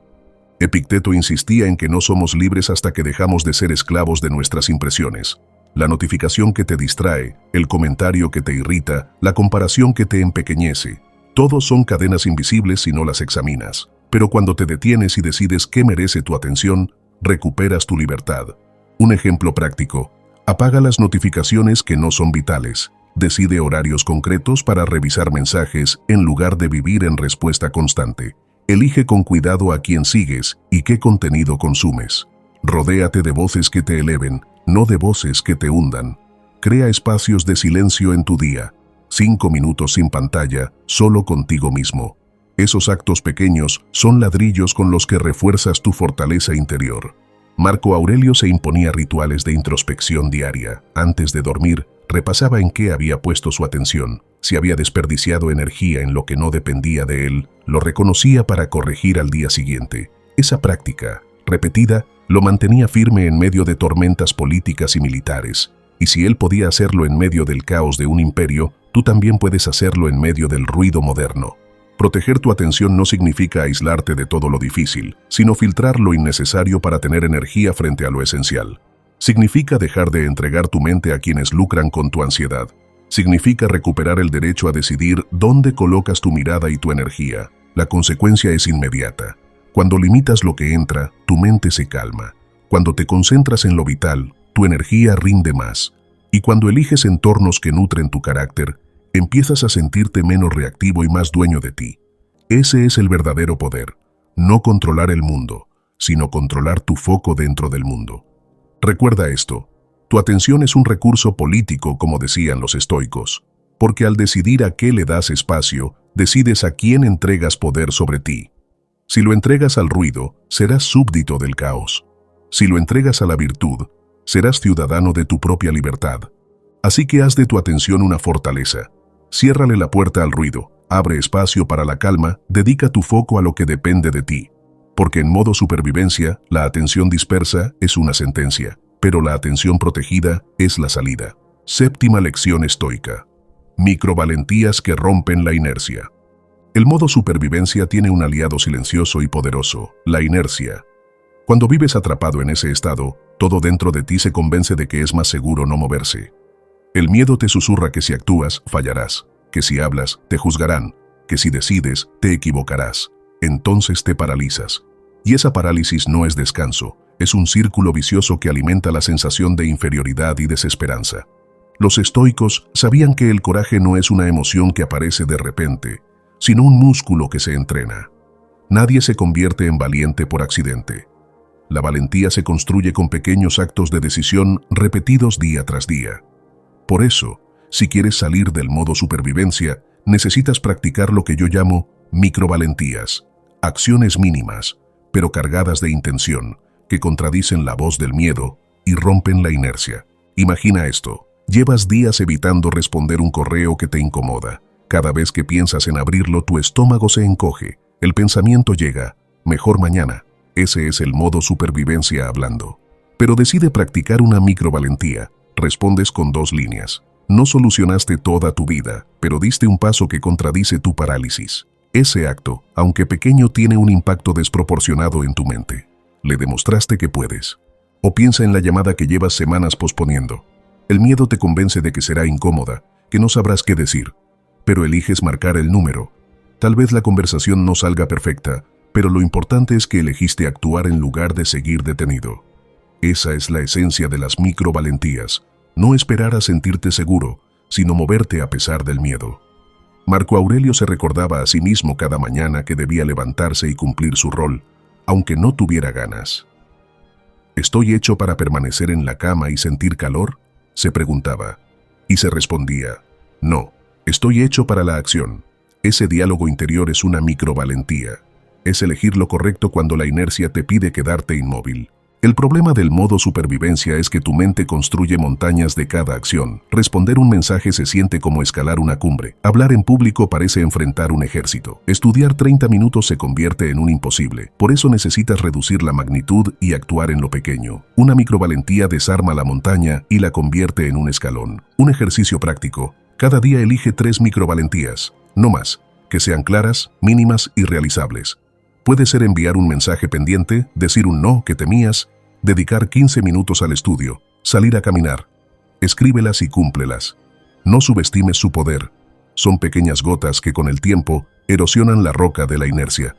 Epicteto insistía en que no somos libres hasta que dejamos de ser esclavos de nuestras impresiones. La notificación que te distrae, el comentario que te irrita, la comparación que te empequeñece. Todos son cadenas invisibles si no las examinas. Pero cuando te detienes y decides qué merece tu atención, recuperas tu libertad. Un ejemplo práctico. Apaga las notificaciones que no son vitales. Decide horarios concretos para revisar mensajes en lugar de vivir en respuesta constante. Elige con cuidado a quién sigues y qué contenido consumes. Rodéate de voces que te eleven, no de voces que te hundan. Crea espacios de silencio en tu día. 5 minutos sin pantalla, solo contigo mismo. Esos actos pequeños son ladrillos con los que refuerzas tu fortaleza interior. Marco Aurelio se imponía rituales de introspección diaria. Antes de dormir, repasaba en qué había puesto su atención. Si había desperdiciado energía en lo que no dependía de él, lo reconocía para corregir al día siguiente. Esa práctica, repetida, lo mantenía firme en medio de tormentas políticas y militares. Y si él podía hacerlo en medio del caos de un imperio, tú también puedes hacerlo en medio del ruido moderno. Proteger tu atención no significa aislarte de todo lo difícil, sino filtrar lo innecesario para tener energía frente a lo esencial. Significa dejar de entregar tu mente a quienes lucran con tu ansiedad. Significa recuperar el derecho a decidir dónde colocas tu mirada y tu energía. La consecuencia es inmediata. Cuando limitas lo que entra, tu mente se calma. Cuando te concentras en lo vital, tu energía rinde más. Y cuando eliges entornos que nutren tu carácter, empiezas a sentirte menos reactivo y más dueño de ti. Ese es el verdadero poder. No controlar el mundo, sino controlar tu foco dentro del mundo. Recuerda esto. Tu atención es un recurso político, como decían los estoicos, porque al decidir a qué le das espacio, decides a quién entregas poder sobre ti. Si lo entregas al ruido, serás súbdito del caos. Si lo entregas a la virtud, serás ciudadano de tu propia libertad. Así que haz de tu atención una fortaleza. Ciérrale la puerta al ruido, abre espacio para la calma, dedica tu foco a lo que depende de ti. Porque en modo supervivencia, la atención dispersa es una sentencia, pero la atención protegida es la salida. Séptima lección estoica. Microvalentías que rompen la inercia. El modo supervivencia tiene un aliado silencioso y poderoso, la inercia. Cuando vives atrapado en ese estado, todo dentro de ti se convence de que es más seguro no moverse. El miedo te susurra que si actúas, fallarás, que si hablas, te juzgarán, que si decides, te equivocarás. Entonces te paralizas. Y esa parálisis no es descanso, es un círculo vicioso que alimenta la sensación de inferioridad y desesperanza. Los estoicos sabían que el coraje no es una emoción que aparece de repente, sino un músculo que se entrena. Nadie se convierte en valiente por accidente. La valentía se construye con pequeños actos de decisión repetidos día tras día. Por eso, si quieres salir del modo supervivencia, necesitas practicar lo que yo llamo microvalentías, acciones mínimas, pero cargadas de intención, que contradicen la voz del miedo y rompen la inercia. Imagina esto: llevas días evitando responder un correo que te incomoda. Cada vez que piensas en abrirlo, tu estómago se encoge. El pensamiento llega: mejor mañana. Ese es el modo supervivencia hablando. Pero decide practicar una microvalentía. Respondes con 2 líneas. No solucionaste toda tu vida, pero diste un paso que contradice tu parálisis. Ese acto, aunque pequeño, tiene un impacto desproporcionado en tu mente. Le demostraste que puedes. O piensa en la llamada que llevas semanas posponiendo. El miedo te convence de que será incómoda, que no sabrás qué decir, pero eliges marcar el número. Tal vez la conversación no salga perfecta, pero lo importante es que elegiste actuar en lugar de seguir detenido. Esa es la esencia de las microvalentías: no esperar a sentirte seguro, sino moverte a pesar del miedo. Marco Aurelio se recordaba a sí mismo cada mañana que debía levantarse y cumplir su rol, aunque no tuviera ganas. ¿Estoy hecho para permanecer en la cama y sentir calor?, se preguntaba. Y se respondía: no, estoy hecho para la acción. Ese diálogo interior es una microvalentía. Es elegir lo correcto cuando la inercia te pide quedarte inmóvil. El problema del modo supervivencia es que tu mente construye montañas de cada acción. Responder un mensaje se siente como escalar una cumbre. Hablar en público parece enfrentar un ejército. Estudiar 30 minutos se convierte en un imposible. Por eso necesitas reducir la magnitud y actuar en lo pequeño. Una microvalentía desarma la montaña y la convierte en un escalón. Un ejercicio práctico. Cada día elige 3 microvalentías, no más, que sean claras, mínimas y realizables. Puede ser enviar un mensaje pendiente, decir un no que temías, dedicar 15 minutos al estudio, salir a caminar. Escríbelas y cúmplelas. No subestimes su poder. Son pequeñas gotas que con el tiempo erosionan la roca de la inercia.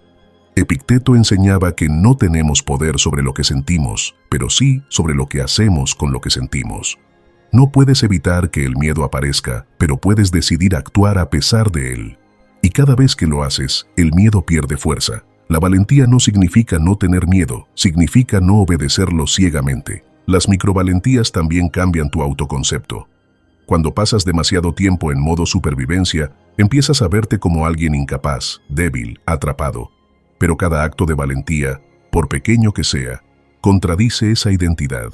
Epicteto enseñaba que no tenemos poder sobre lo que sentimos, pero sí sobre lo que hacemos con lo que sentimos. No puedes evitar que el miedo aparezca, pero puedes decidir actuar a pesar de él. Y cada vez que lo haces, el miedo pierde fuerza. La valentía no significa no tener miedo, significa no obedecerlo ciegamente. Las microvalentías también cambian tu autoconcepto. Cuando pasas demasiado tiempo en modo supervivencia, empiezas a verte como alguien incapaz, débil, atrapado. Pero cada acto de valentía, por pequeño que sea, contradice esa identidad.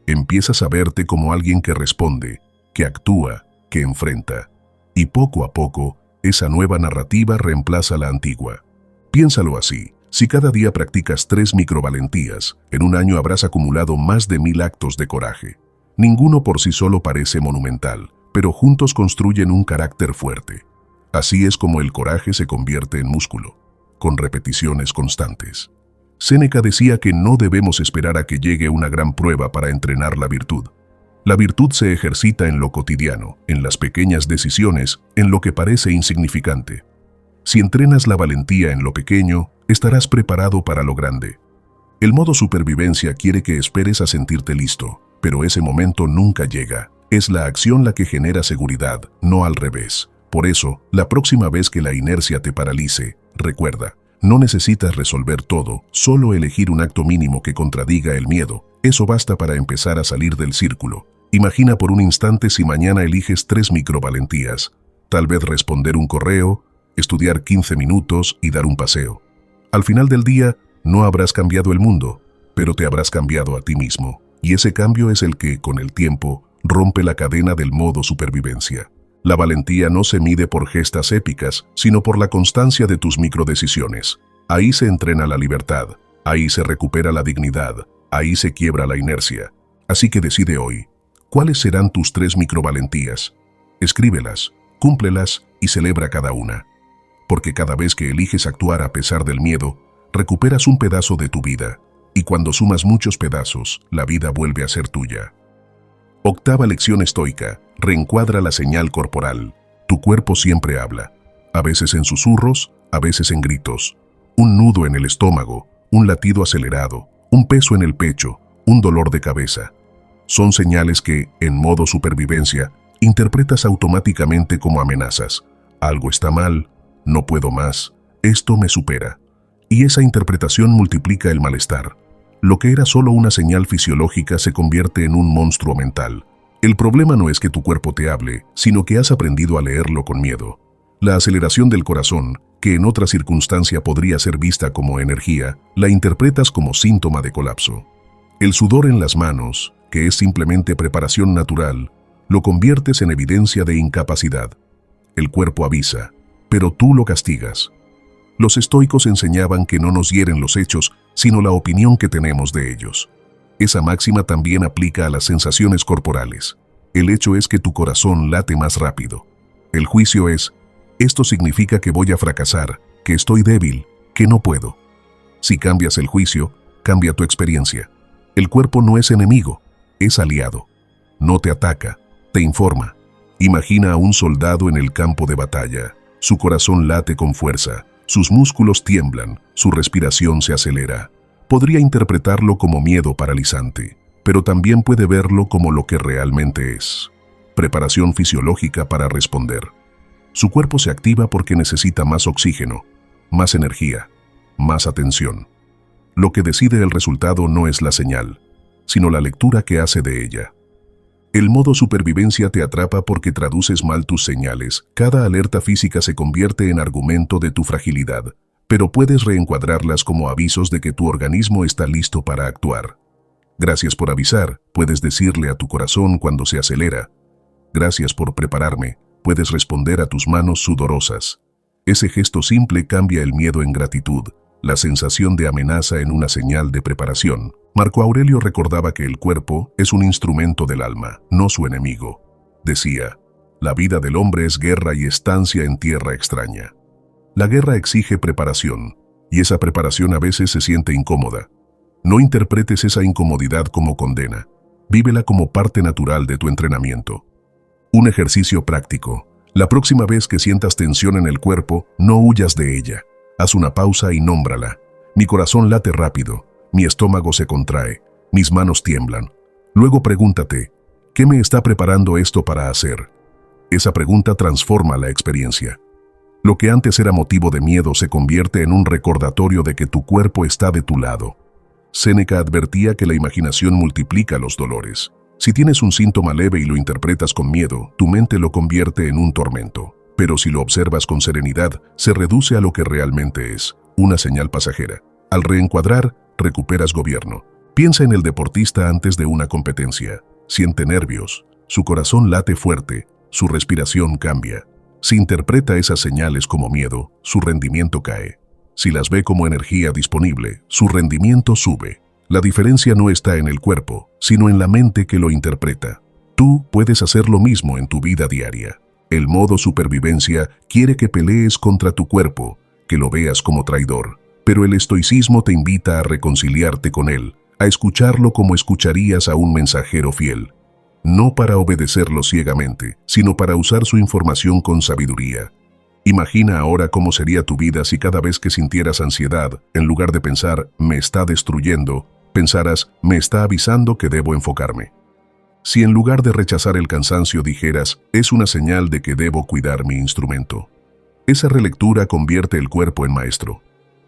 Empiezas a verte como alguien que responde, que actúa, que enfrenta. Y poco a poco, esa nueva narrativa reemplaza la antigua. Piénsalo así: si cada día practicas 3 microvalentías, en un año habrás acumulado más de 1000 actos de coraje. Ninguno por sí solo parece monumental, pero juntos construyen un carácter fuerte. Así es como el coraje se convierte en músculo, con repeticiones constantes. Séneca decía que no debemos esperar a que llegue una gran prueba para entrenar la virtud. La virtud se ejercita en lo cotidiano, en las pequeñas decisiones, en lo que parece insignificante. Si entrenas la valentía en lo pequeño, estarás preparado para lo grande. El modo supervivencia quiere que esperes a sentirte listo, pero ese momento nunca llega. Es la acción la que genera seguridad, no al revés. Por eso, la próxima vez que la inercia te paralice, recuerda: no necesitas resolver todo, solo elegir un acto mínimo que contradiga el miedo. Eso basta para empezar a salir del círculo. Imagina por un instante si mañana eliges 3 microvalentías. Tal vez responder un correo, estudiar 15 minutos y dar un paseo. Al final del día, no habrás cambiado el mundo, pero te habrás cambiado a ti mismo. Y ese cambio es el que, con el tiempo, rompe la cadena del modo supervivencia. La valentía no se mide por gestas épicas, sino por la constancia de tus microdecisiones. Ahí se entrena la libertad, ahí se recupera la dignidad, ahí se quiebra la inercia. Así que decide hoy: ¿cuáles serán tus 3 microvalentías? Escríbelas, cúmplelas y celebra cada una. Porque cada vez que eliges actuar a pesar del miedo, recuperas un pedazo de tu vida. Y cuando sumas muchos pedazos, la vida vuelve a ser tuya. Octava lección estoica: reencuadra la señal corporal. Tu cuerpo siempre habla, a veces en susurros, a veces en gritos. Un nudo en el estómago, un latido acelerado, un peso en el pecho, un dolor de cabeza. Son señales que, en modo supervivencia, interpretas automáticamente como amenazas. Algo está mal, no puedo más, esto me supera. Y esa interpretación multiplica el malestar. Lo que era solo una señal fisiológica se convierte en un monstruo mental. El problema no es que tu cuerpo te hable, sino que has aprendido a leerlo con miedo. La aceleración del corazón, que en otra circunstancia podría ser vista como energía, la interpretas como síntoma de colapso. El sudor en las manos, que es simplemente preparación natural, lo conviertes en evidencia de incapacidad. El cuerpo avisa, pero tú lo castigas. Los estoicos enseñaban que no nos hieren los hechos, sino la opinión que tenemos de ellos. Esa máxima también aplica a las sensaciones corporales. El hecho es que tu corazón late más rápido. El juicio es, esto significa que voy a fracasar, que estoy débil, que no puedo. Si cambias el juicio, cambia tu experiencia. El cuerpo no es enemigo, es aliado. No te ataca, te informa. Imagina a un soldado en el campo de batalla. Su corazón late con fuerza, sus músculos tiemblan, su respiración se acelera. Podría interpretarlo como miedo paralizante, pero también puede verlo como lo que realmente es. Preparación fisiológica para responder. Su cuerpo se activa porque necesita más oxígeno, más energía, más atención. Lo que decide el resultado no es la señal, sino la lectura que hace de ella. El modo supervivencia te atrapa porque traduces mal tus señales. Cada alerta física se convierte en argumento de tu fragilidad, pero puedes reencuadrarlas como avisos de que tu organismo está listo para actuar. Gracias por avisar, puedes decirle a tu corazón cuando se acelera. Gracias por prepararme, puedes responder a tus manos sudorosas. Ese gesto simple cambia el miedo en gratitud, la sensación de amenaza en una señal de preparación. Marco Aurelio recordaba que el cuerpo es un instrumento del alma, no su enemigo. Decía, la vida del hombre es guerra y estancia en tierra extraña. La guerra exige preparación, y esa preparación a veces se siente incómoda. No interpretes esa incomodidad como condena, vívela como parte natural de tu entrenamiento. Un ejercicio práctico. La próxima vez que sientas tensión en el cuerpo, no huyas de ella. Haz una pausa y nómbrala. Mi corazón late rápido, mi estómago se contrae, mis manos tiemblan. Luego pregúntate, ¿qué me está preparando esto para hacer? Esa pregunta transforma la experiencia. Lo que antes era motivo de miedo se convierte en un recordatorio de que tu cuerpo está de tu lado. Séneca advertía que la imaginación multiplica los dolores. Si tienes un síntoma leve y lo interpretas con miedo, tu mente lo convierte en un tormento. Pero si lo observas con serenidad, se reduce a lo que realmente es, una señal pasajera. Al reencuadrar, recuperas gobierno. Piensa en el deportista antes de una competencia. Siente nervios, su corazón late fuerte, su respiración cambia. Si interpreta esas señales como miedo, su rendimiento cae. Si las ve como energía disponible, su rendimiento sube. La diferencia no está en el cuerpo, sino en la mente que lo interpreta. Tú puedes hacer lo mismo en tu vida diaria. El modo supervivencia quiere que pelees contra tu cuerpo, que lo veas como traidor. Pero el estoicismo te invita a reconciliarte con él, a escucharlo como escucharías a un mensajero fiel. No para obedecerlo ciegamente, sino para usar su información con sabiduría. Imagina ahora cómo sería tu vida si cada vez que sintieras ansiedad, en lugar de pensar, me está destruyendo, pensaras, me está avisando que debo enfocarme. Si en lugar de rechazar el cansancio dijeras, es una señal de que debo cuidar mi instrumento. Esa relectura convierte el cuerpo en maestro.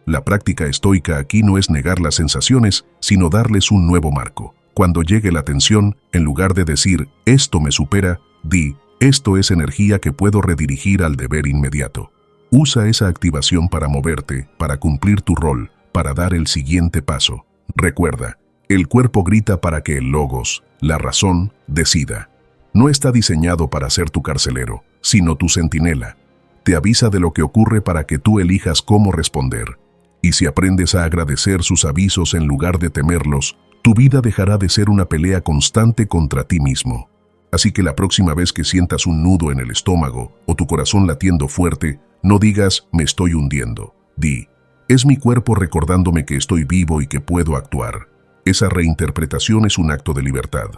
La práctica estoica aquí no es negar las sensaciones, sino darles un nuevo marco. Cuando llegue la tensión, en lugar de decir, esto me supera, di, esto es energía que puedo redirigir al deber inmediato. Usa esa activación para moverte, para cumplir tu rol, para dar el siguiente paso. Recuerda, el cuerpo grita para que el logos, la razón, decida. No está diseñado para ser tu carcelero, sino tu centinela. Te avisa de lo que ocurre para que tú elijas cómo responder. Y si aprendes a agradecer sus avisos en lugar de temerlos, tu vida dejará de ser una pelea constante contra ti mismo. Así que la próxima vez que sientas un nudo en el estómago o tu corazón latiendo fuerte, no digas, me estoy hundiendo. Di, es mi cuerpo recordándome que estoy vivo y que puedo actuar. Esa reinterpretación es un acto de libertad.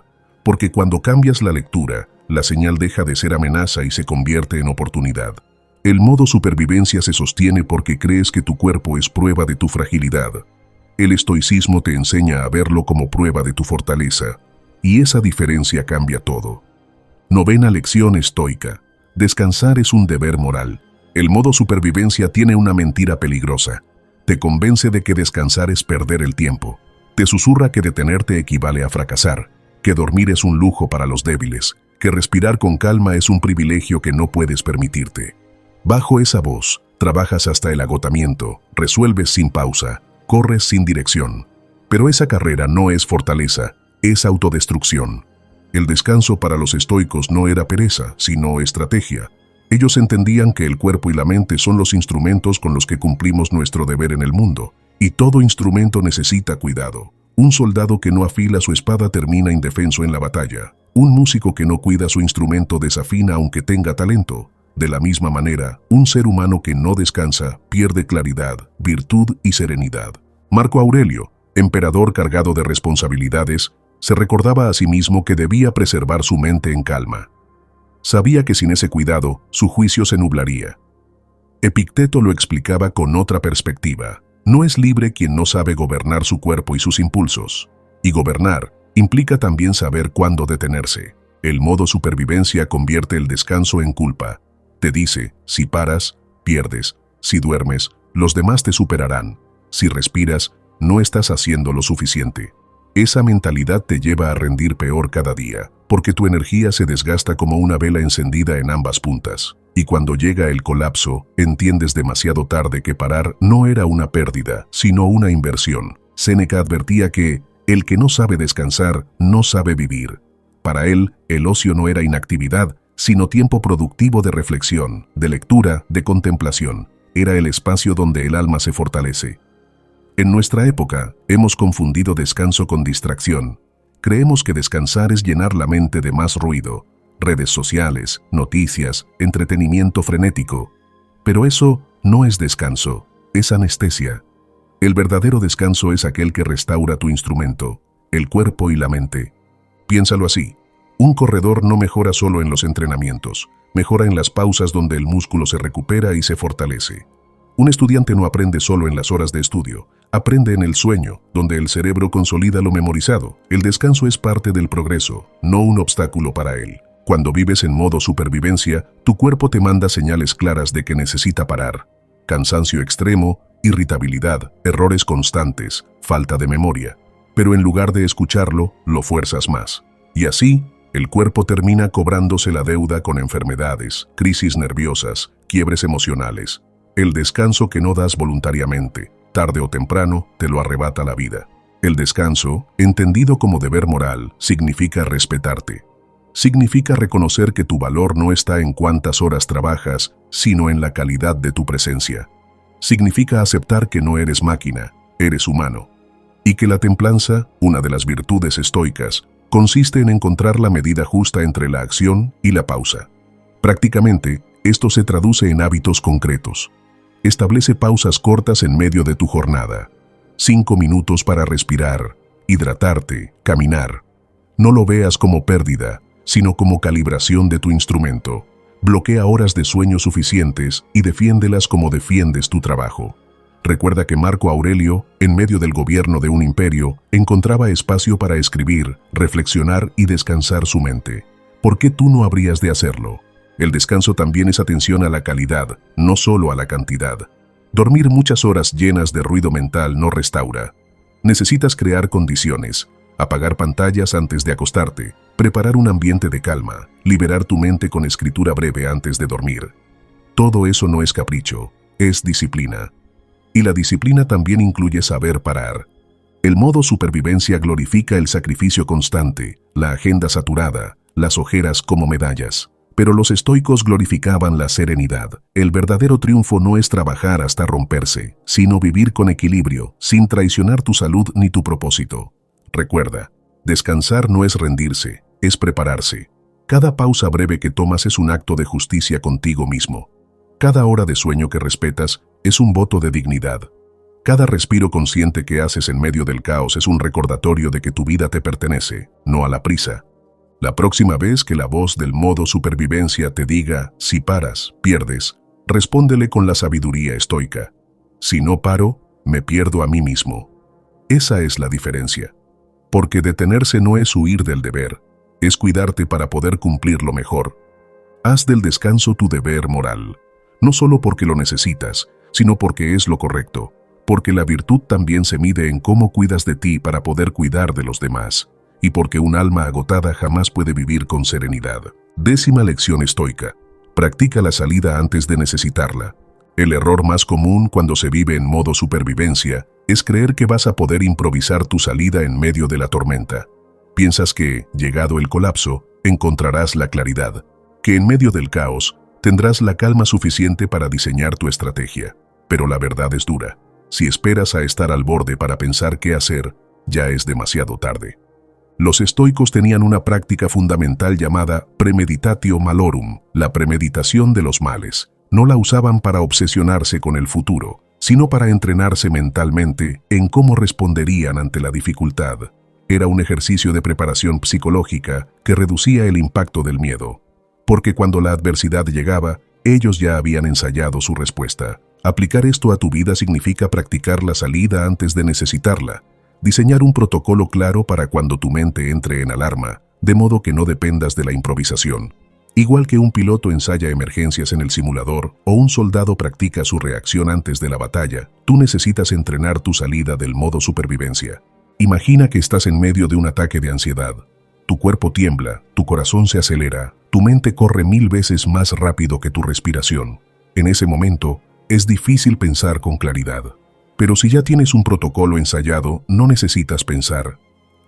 Porque cuando cambias la lectura, la señal deja de ser amenaza y se convierte en oportunidad. El modo supervivencia se sostiene porque crees que tu cuerpo es prueba de tu fragilidad. El estoicismo te enseña a verlo como prueba de tu fortaleza, y esa diferencia cambia todo. Novena lección estoica. Descansar es un deber moral. El modo supervivencia tiene una mentira peligrosa. Te convence de que descansar es perder el tiempo. Te susurra que detenerte equivale a fracasar, que dormir es un lujo para los débiles, que respirar con calma es un privilegio que no puedes permitirte. Bajo esa voz, trabajas hasta el agotamiento, resuelves sin pausa, corres sin dirección. Pero esa carrera no es fortaleza, es autodestrucción. El descanso para los estoicos no era pereza, sino estrategia. Ellos entendían que el cuerpo y la mente son los instrumentos con los que cumplimos nuestro deber en el mundo, y todo instrumento necesita cuidado. Un soldado que no afila su espada termina indefenso en la batalla. Un músico que no cuida su instrumento desafina aunque tenga talento. De la misma manera, un ser humano que no descansa pierde claridad, virtud y serenidad. Marco Aurelio, emperador cargado de responsabilidades, se recordaba a sí mismo que debía preservar su mente en calma. Sabía que sin ese cuidado, su juicio se nublaría. Epicteto lo explicaba con otra perspectiva. No es libre quien no sabe gobernar su cuerpo y sus impulsos. Y gobernar implica también saber cuándo detenerse. El modo supervivencia convierte el descanso en culpa. Te dice, si paras, pierdes. Si duermes, los demás te superarán. Si respiras, no estás haciendo lo suficiente. Esa mentalidad te lleva a rendir peor cada día, porque tu energía se desgasta como una vela encendida en ambas puntas. Y cuando llega el colapso, entiendes demasiado tarde que parar no era una pérdida, sino una inversión. Séneca advertía que el que no sabe descansar, no sabe vivir. Para él, el ocio no era inactividad, sino tiempo productivo de reflexión, de lectura, de contemplación. Era el espacio donde el alma se fortalece. En nuestra época, hemos confundido descanso con distracción. Creemos que descansar es llenar la mente de más ruido, redes sociales, noticias, entretenimiento frenético. Pero eso no es descanso, es anestesia. El verdadero descanso es aquel que restaura tu instrumento, el cuerpo y la mente. Piénsalo así. Un corredor no mejora solo en los entrenamientos, mejora en las pausas donde el músculo se recupera y se fortalece. Un estudiante no aprende solo en las horas de estudio, aprende en el sueño, donde el cerebro consolida lo memorizado. El descanso es parte del progreso, no un obstáculo para él. Cuando vives en modo supervivencia, tu cuerpo te manda señales claras de que necesita parar. Cansancio extremo, irritabilidad, errores constantes, falta de memoria. Pero en lugar de escucharlo, lo fuerzas más. Y así, el cuerpo termina cobrándose la deuda con enfermedades, crisis nerviosas, quiebres emocionales. El descanso que no das voluntariamente, tarde o temprano, te lo arrebata la vida. El descanso, entendido como deber moral, significa respetarte. Significa reconocer que tu valor no está en cuántas horas trabajas, sino en la calidad de tu presencia. Significa aceptar que no eres máquina, eres humano. Y que la templanza, una de las virtudes estoicas, consiste en encontrar la medida justa entre la acción y la pausa. Prácticamente, esto se traduce en hábitos concretos. Establece pausas cortas en medio de tu jornada. 5 minutos para respirar, hidratarte, caminar. No lo veas como pérdida, sino como calibración de tu instrumento. Bloquea horas de sueño suficientes y defiéndelas como defiendes tu trabajo. Recuerda que Marco Aurelio, en medio del gobierno de un imperio, encontraba espacio para escribir, reflexionar y descansar su mente. ¿Por qué tú no habrías de hacerlo? El descanso también es atención a la calidad, no solo a la cantidad. Dormir muchas horas llenas de ruido mental no restaura. Necesitas crear condiciones, apagar pantallas antes de acostarte, preparar un ambiente de calma, liberar tu mente con escritura breve antes de dormir. Todo eso no es capricho, es disciplina. Y la disciplina también incluye saber parar. El modo supervivencia glorifica el sacrificio constante, la agenda saturada, las ojeras como medallas. Pero los estoicos glorificaban la serenidad. El verdadero triunfo no es trabajar hasta romperse, sino vivir con equilibrio, sin traicionar tu salud ni tu propósito. Recuerda, descansar no es rendirse, es prepararse. Cada pausa breve que tomas es un acto de justicia contigo mismo. Cada hora de sueño que respetas es un voto de dignidad. Cada respiro consciente que haces en medio del caos es un recordatorio de que tu vida te pertenece, no a la prisa. La próxima vez que la voz del modo supervivencia te diga, si paras, pierdes, respóndele con la sabiduría estoica. Si no paro, me pierdo a mí mismo. Esa es la diferencia. Porque detenerse no es huir del deber, es cuidarte para poder cumplirlo mejor. Haz del descanso tu deber moral, no solo porque lo necesitas, sino porque es lo correcto, porque la virtud también se mide en cómo cuidas de ti para poder cuidar de los demás, y porque un alma agotada jamás puede vivir con serenidad. 10ª lección estoica. Practica la salida antes de necesitarla. El error más común cuando se vive en modo supervivencia es creer que vas a poder improvisar tu salida en medio de la tormenta. Piensas que, llegado el colapso, encontrarás la claridad, que en medio del caos tendrás la calma suficiente para diseñar tu estrategia. Pero la verdad es dura. Si esperas a estar al borde para pensar qué hacer, ya es demasiado tarde. Los estoicos tenían una práctica fundamental llamada premeditatio malorum, la premeditación de los males. No la usaban para obsesionarse con el futuro, sino para entrenarse mentalmente en cómo responderían ante la dificultad. Era un ejercicio de preparación psicológica que reducía el impacto del miedo, porque cuando la adversidad llegaba, ellos ya habían ensayado su respuesta. Aplicar esto a tu vida significa practicar la salida antes de necesitarla, diseñar un protocolo claro para cuando tu mente entre en alarma, de modo que no dependas de la improvisación. Igual que un piloto ensaya emergencias en el simulador o un soldado practica su reacción antes de la batalla, tú necesitas entrenar tu salida del modo supervivencia. Imagina que estás en medio de un ataque de ansiedad. Tu cuerpo tiembla, tu corazón se acelera, tu mente corre 1000 veces más rápido que tu respiración. En ese momento, es difícil pensar con claridad. Pero si ya tienes un protocolo ensayado, no necesitas pensar.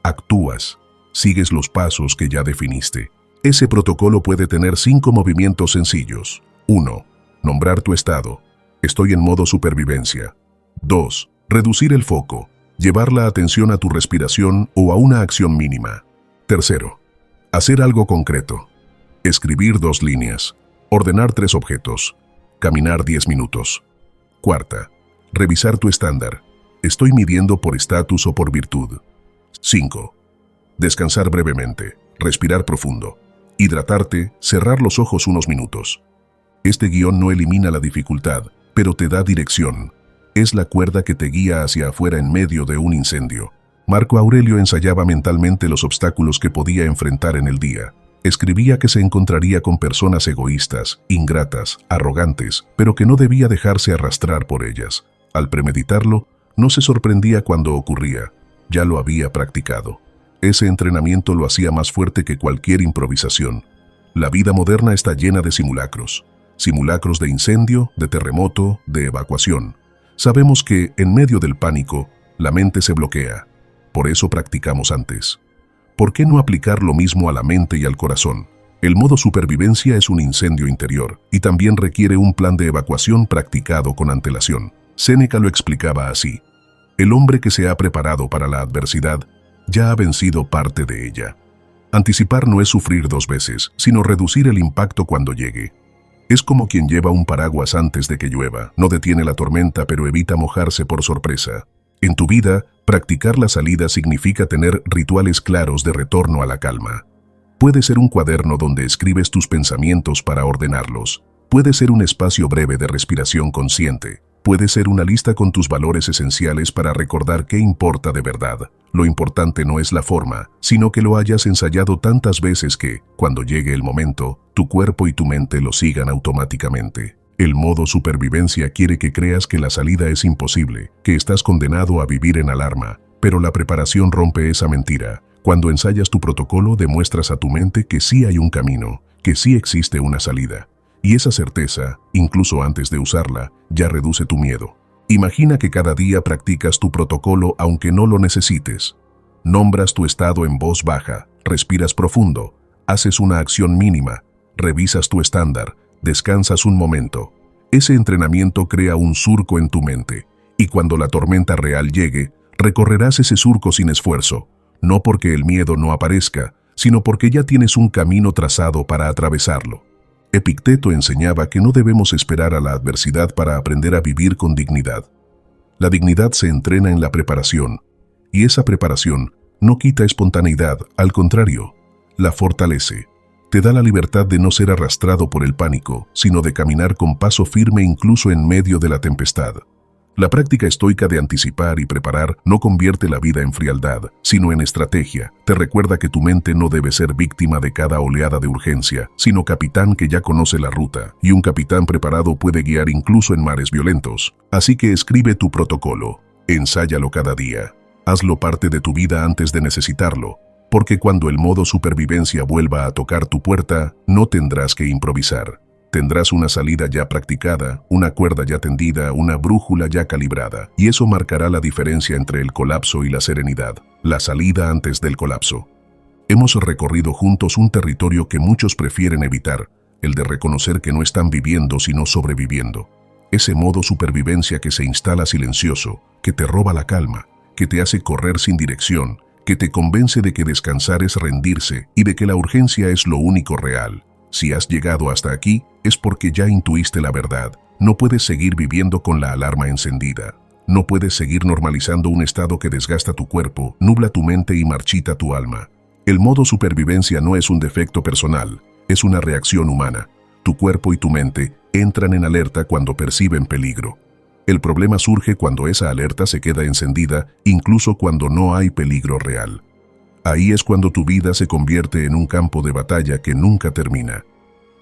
Actúas. Sigues los pasos que ya definiste. Ese protocolo puede tener 5 movimientos sencillos. 1. Nombrar tu estado. Estoy en modo supervivencia. 2. Reducir el foco. Llevar la atención a tu respiración o a una acción mínima. 3. Hacer algo concreto. Escribir 2 líneas. Ordenar 3 objetos. Caminar 10 minutos. 4. Revisar tu estándar. Estoy midiendo por estatus o por virtud. 5. Descansar brevemente. Respirar profundo. Hidratarte, cerrar los ojos unos minutos. Este guión no elimina la dificultad, pero te da dirección. Es la cuerda que te guía hacia afuera en medio de un incendio. Marco Aurelio ensayaba mentalmente los obstáculos que podía enfrentar en el día. Escribía que se encontraría con personas egoístas, ingratas, arrogantes, pero que no debía dejarse arrastrar por ellas. Al premeditarlo, no se sorprendía cuando ocurría. Ya lo había practicado. Ese entrenamiento lo hacía más fuerte que cualquier improvisación. La vida moderna está llena de simulacros. Simulacros de incendio, de terremoto, de evacuación. Sabemos que, en medio del pánico, la mente se bloquea. Por eso practicamos antes. ¿Por qué no aplicar lo mismo a la mente y al corazón? El modo supervivencia es un incendio interior y también requiere un plan de evacuación practicado con antelación. Séneca lo explicaba así: el hombre que se ha preparado para la adversidad ya ha vencido parte de ella. Anticipar no es sufrir 2 veces, sino reducir el impacto cuando llegue. Es como quien lleva un paraguas antes de que llueva. No detiene la tormenta, pero evita mojarse por sorpresa. En tu vida, practicar la salida significa tener rituales claros de retorno a la calma. Puede ser un cuaderno donde escribes tus pensamientos para ordenarlos. Puede ser un espacio breve de respiración consciente. Puede ser una lista con tus valores esenciales para recordar qué importa de verdad. Lo importante no es la forma, sino que lo hayas ensayado tantas veces que, cuando llegue el momento, tu cuerpo y tu mente lo sigan automáticamente. El modo supervivencia quiere que creas que la salida es imposible, que estás condenado a vivir en alarma, pero la preparación rompe esa mentira. Cuando ensayas tu protocolo, demuestras a tu mente que sí hay un camino, que sí existe una salida. Y esa certeza, incluso antes de usarla, ya reduce tu miedo. Imagina que cada día practicas tu protocolo aunque no lo necesites. Nombras tu estado en voz baja, respiras profundo, haces una acción mínima, revisas tu estándar, descansas un momento. Ese entrenamiento crea un surco en tu mente, y cuando la tormenta real llegue, recorrerás ese surco sin esfuerzo, no porque el miedo no aparezca, sino porque ya tienes un camino trazado para atravesarlo. Epicteto enseñaba que no debemos esperar a la adversidad para aprender a vivir con dignidad. La dignidad se entrena en la preparación, y esa preparación no quita espontaneidad, al contrario, la fortalece. Te da la libertad de no ser arrastrado por el pánico, sino de caminar con paso firme incluso en medio de la tempestad. La práctica estoica de anticipar y preparar no convierte la vida en frialdad, sino en estrategia. Te recuerda que tu mente no debe ser víctima de cada oleada de urgencia, sino capitán que ya conoce la ruta, y un capitán preparado puede guiar incluso en mares violentos. Así que escribe tu protocolo, ensáyalo cada día, hazlo parte de tu vida antes de necesitarlo, porque cuando el modo supervivencia vuelva a tocar tu puerta, no tendrás que improvisar. Tendrás una salida ya practicada, una cuerda ya tendida, una brújula ya calibrada, y eso marcará la diferencia entre el colapso y la serenidad, la salida antes del colapso. Hemos recorrido juntos un territorio que muchos prefieren evitar, el de reconocer que no están viviendo sino sobreviviendo. Ese modo supervivencia que se instala silencioso, que te roba la calma, que te hace correr sin dirección, que te convence de que descansar es rendirse y de que la urgencia es lo único real. Si has llegado hasta aquí, es porque ya intuiste la verdad. No puedes seguir viviendo con la alarma encendida. No puedes seguir normalizando un estado que desgasta tu cuerpo, nubla tu mente y marchita tu alma. El modo supervivencia no es un defecto personal, es una reacción humana. Tu cuerpo y tu mente entran en alerta cuando perciben peligro. El problema surge cuando esa alerta se queda encendida, incluso cuando no hay peligro real. Ahí es cuando tu vida se convierte en un campo de batalla que nunca termina.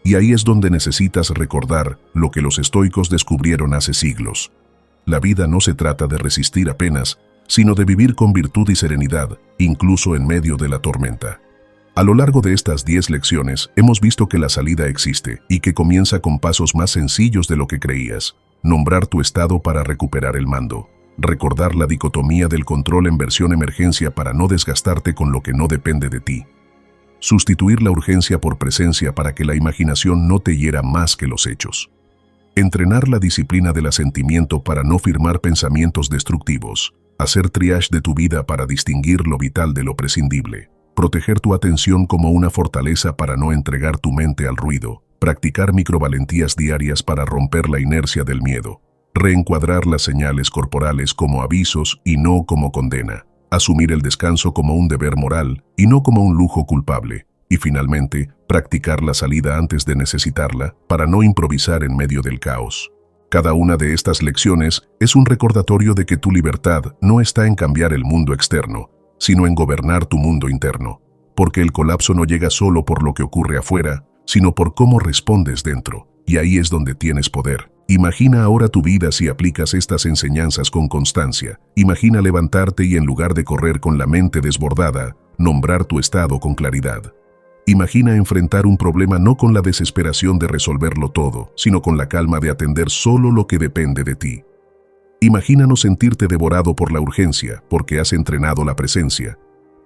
Y ahí es donde necesitas recordar lo que los estoicos descubrieron hace siglos. La vida no se trata de resistir apenas, sino de vivir con virtud y serenidad, incluso en medio de la tormenta. A lo largo de estas 10 lecciones, hemos visto que la salida existe y que comienza con pasos más sencillos de lo que creías. Nombrar tu estado para recuperar el mando. Recordar la dicotomía del control en versión emergencia para no desgastarte con lo que no depende de ti. Sustituir la urgencia por presencia para que la imaginación no te hiera más que los hechos. Entrenar la disciplina del asentimiento para no firmar pensamientos destructivos. Hacer triage de tu vida para distinguir lo vital de lo prescindible. Proteger tu atención como una fortaleza para no entregar tu mente al ruido. Practicar microvalentías diarias para romper la inercia del miedo. Reencuadrar las señales corporales como avisos y no como condena. Asumir el descanso como un deber moral y no como un lujo culpable. Y finalmente, practicar la salida antes de necesitarla para no improvisar en medio del caos. Cada una de estas lecciones es un recordatorio de que tu libertad no está en cambiar el mundo externo, sino en gobernar tu mundo interno. Porque el colapso no llega solo por lo que ocurre afuera, sino por cómo respondes dentro. Y ahí es donde tienes poder. Imagina ahora tu vida si aplicas estas enseñanzas con constancia. Imagina levantarte y en lugar de correr con la mente desbordada, nombrar tu estado con claridad. Imagina enfrentar un problema no con la desesperación de resolverlo todo, sino con la calma de atender solo lo que depende de ti. Imagina no sentirte devorado por la urgencia, porque has entrenado la presencia.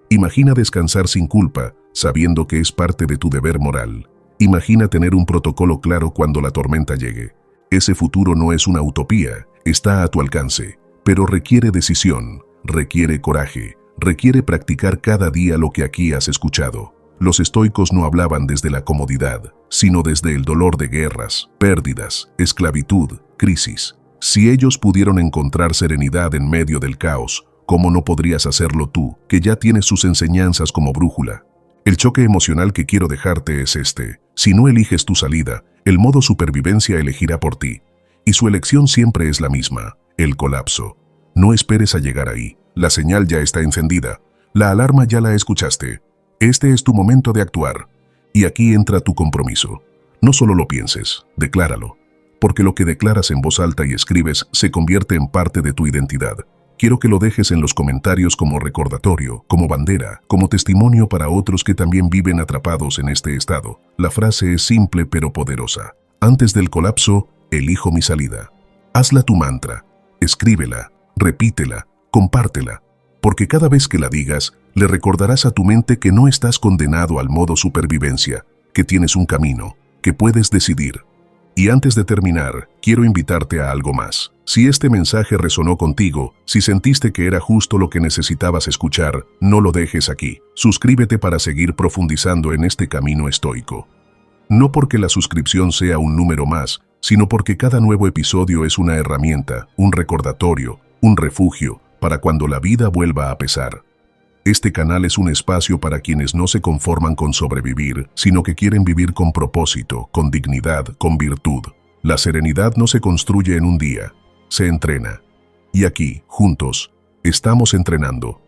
Imagina descansar sin culpa, sabiendo que es parte de tu deber moral. Imagina tener un protocolo claro cuando la tormenta llegue. Ese futuro no es una utopía, está a tu alcance, pero requiere decisión, requiere coraje, requiere practicar cada día lo que aquí has escuchado. Los estoicos no hablaban desde la comodidad, sino desde el dolor de guerras, pérdidas, esclavitud, crisis. Si ellos pudieron encontrar serenidad en medio del caos, ¿cómo no podrías hacerlo tú, que ya tienes sus enseñanzas como brújula? El choque emocional que quiero dejarte es este. Si no eliges tu salida, el modo supervivencia elegirá por ti. Y su elección siempre es la misma, el colapso. No esperes a llegar ahí. La señal ya está encendida. La alarma ya la escuchaste. Este es tu momento de actuar. Y aquí entra tu compromiso. No solo lo pienses, decláralo. Porque lo que declaras en voz alta y escribes se convierte en parte de tu identidad. Quiero que lo dejes en los comentarios como recordatorio, como bandera, como testimonio para otros que también viven atrapados en este estado. La frase es simple pero poderosa. Antes del colapso, elijo mi salida. Hazla tu mantra, escríbela, repítela, compártela. Porque cada vez que la digas, le recordarás a tu mente que no estás condenado al modo supervivencia, que tienes un camino, que puedes decidir. Y antes de terminar, quiero invitarte a algo más. Si este mensaje resonó contigo, si sentiste que era justo lo que necesitabas escuchar, no lo dejes aquí. Suscríbete para seguir profundizando en este camino estoico. No porque la suscripción sea un número más, sino porque cada nuevo episodio es una herramienta, un recordatorio, un refugio, para cuando la vida vuelva a pesar. Este canal es un espacio para quienes no se conforman con sobrevivir, sino que quieren vivir con propósito, con dignidad, con virtud. La serenidad no se construye en un día, se entrena. Y aquí, juntos, estamos entrenando.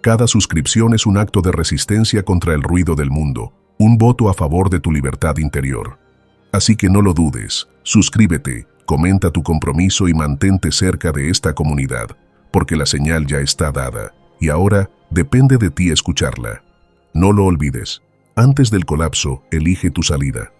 Cada suscripción es un acto de resistencia contra el ruido del mundo, un voto a favor de tu libertad interior. Así que no lo dudes, suscríbete, comenta tu compromiso y mantente cerca de esta comunidad, porque la señal ya está dada, y ahora depende de ti escucharla. No lo olvides, antes del colapso, elige tu salida.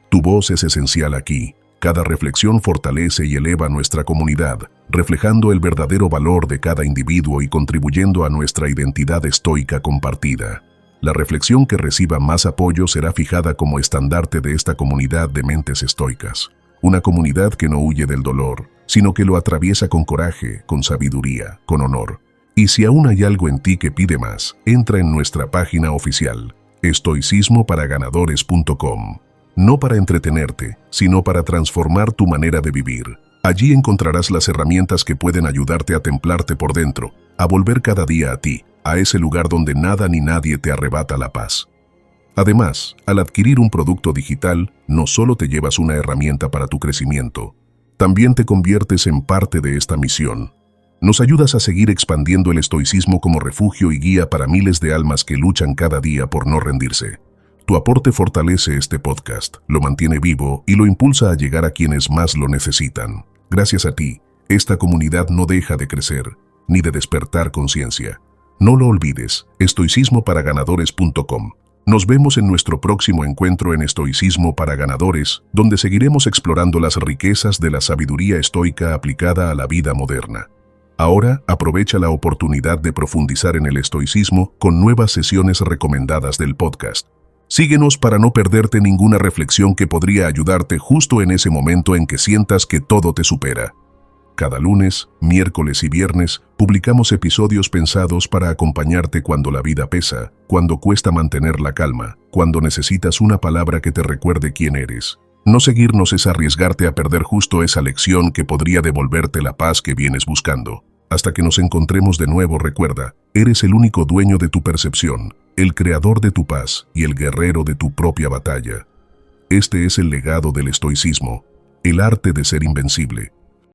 Tu voz es esencial aquí. Cada reflexión fortalece y eleva nuestra comunidad, reflejando el verdadero valor de cada individuo y contribuyendo a nuestra identidad estoica compartida. La reflexión que reciba más apoyo será fijada como estandarte de esta comunidad de mentes estoicas. Una comunidad que no huye del dolor, sino que lo atraviesa con coraje, con sabiduría, con honor. Y si aún hay algo en ti que pide más, entra en nuestra página oficial, estoicismoparaganadores.com. No para entretenerte, sino para transformar tu manera de vivir. Allí encontrarás las herramientas que pueden ayudarte a templarte por dentro, a volver cada día a ti, a ese lugar donde nada ni nadie te arrebata la paz. Además, al adquirir un producto digital, no solo te llevas una herramienta para tu crecimiento, también te conviertes en parte de esta misión. Nos ayudas a seguir expandiendo el estoicismo como refugio y guía para miles de almas que luchan cada día por no rendirse. Tu aporte fortalece este podcast, lo mantiene vivo y lo impulsa a llegar a quienes más lo necesitan. Gracias a ti, esta comunidad no deja de crecer, ni de despertar conciencia. No lo olvides, estoicismoparaganadores.com. Nos vemos en nuestro próximo encuentro en Estoicismo para Ganadores, donde seguiremos explorando las riquezas de la sabiduría estoica aplicada a la vida moderna. Ahora, aprovecha la oportunidad de profundizar en el estoicismo con nuevas sesiones recomendadas del podcast. Síguenos para no perderte ninguna reflexión que podría ayudarte justo en ese momento en que sientas que todo te supera. Cada lunes, miércoles y viernes publicamos episodios pensados para acompañarte cuando la vida pesa, cuando cuesta mantener la calma, cuando necesitas una palabra que te recuerde quién eres. No seguirnos es arriesgarte a perder justo esa lección que podría devolverte la paz que vienes buscando. Hasta que nos encontremos de nuevo, recuerda, eres el único dueño de tu percepción, el creador de tu paz y el guerrero de tu propia batalla. Este es el legado del estoicismo, el arte de ser invencible,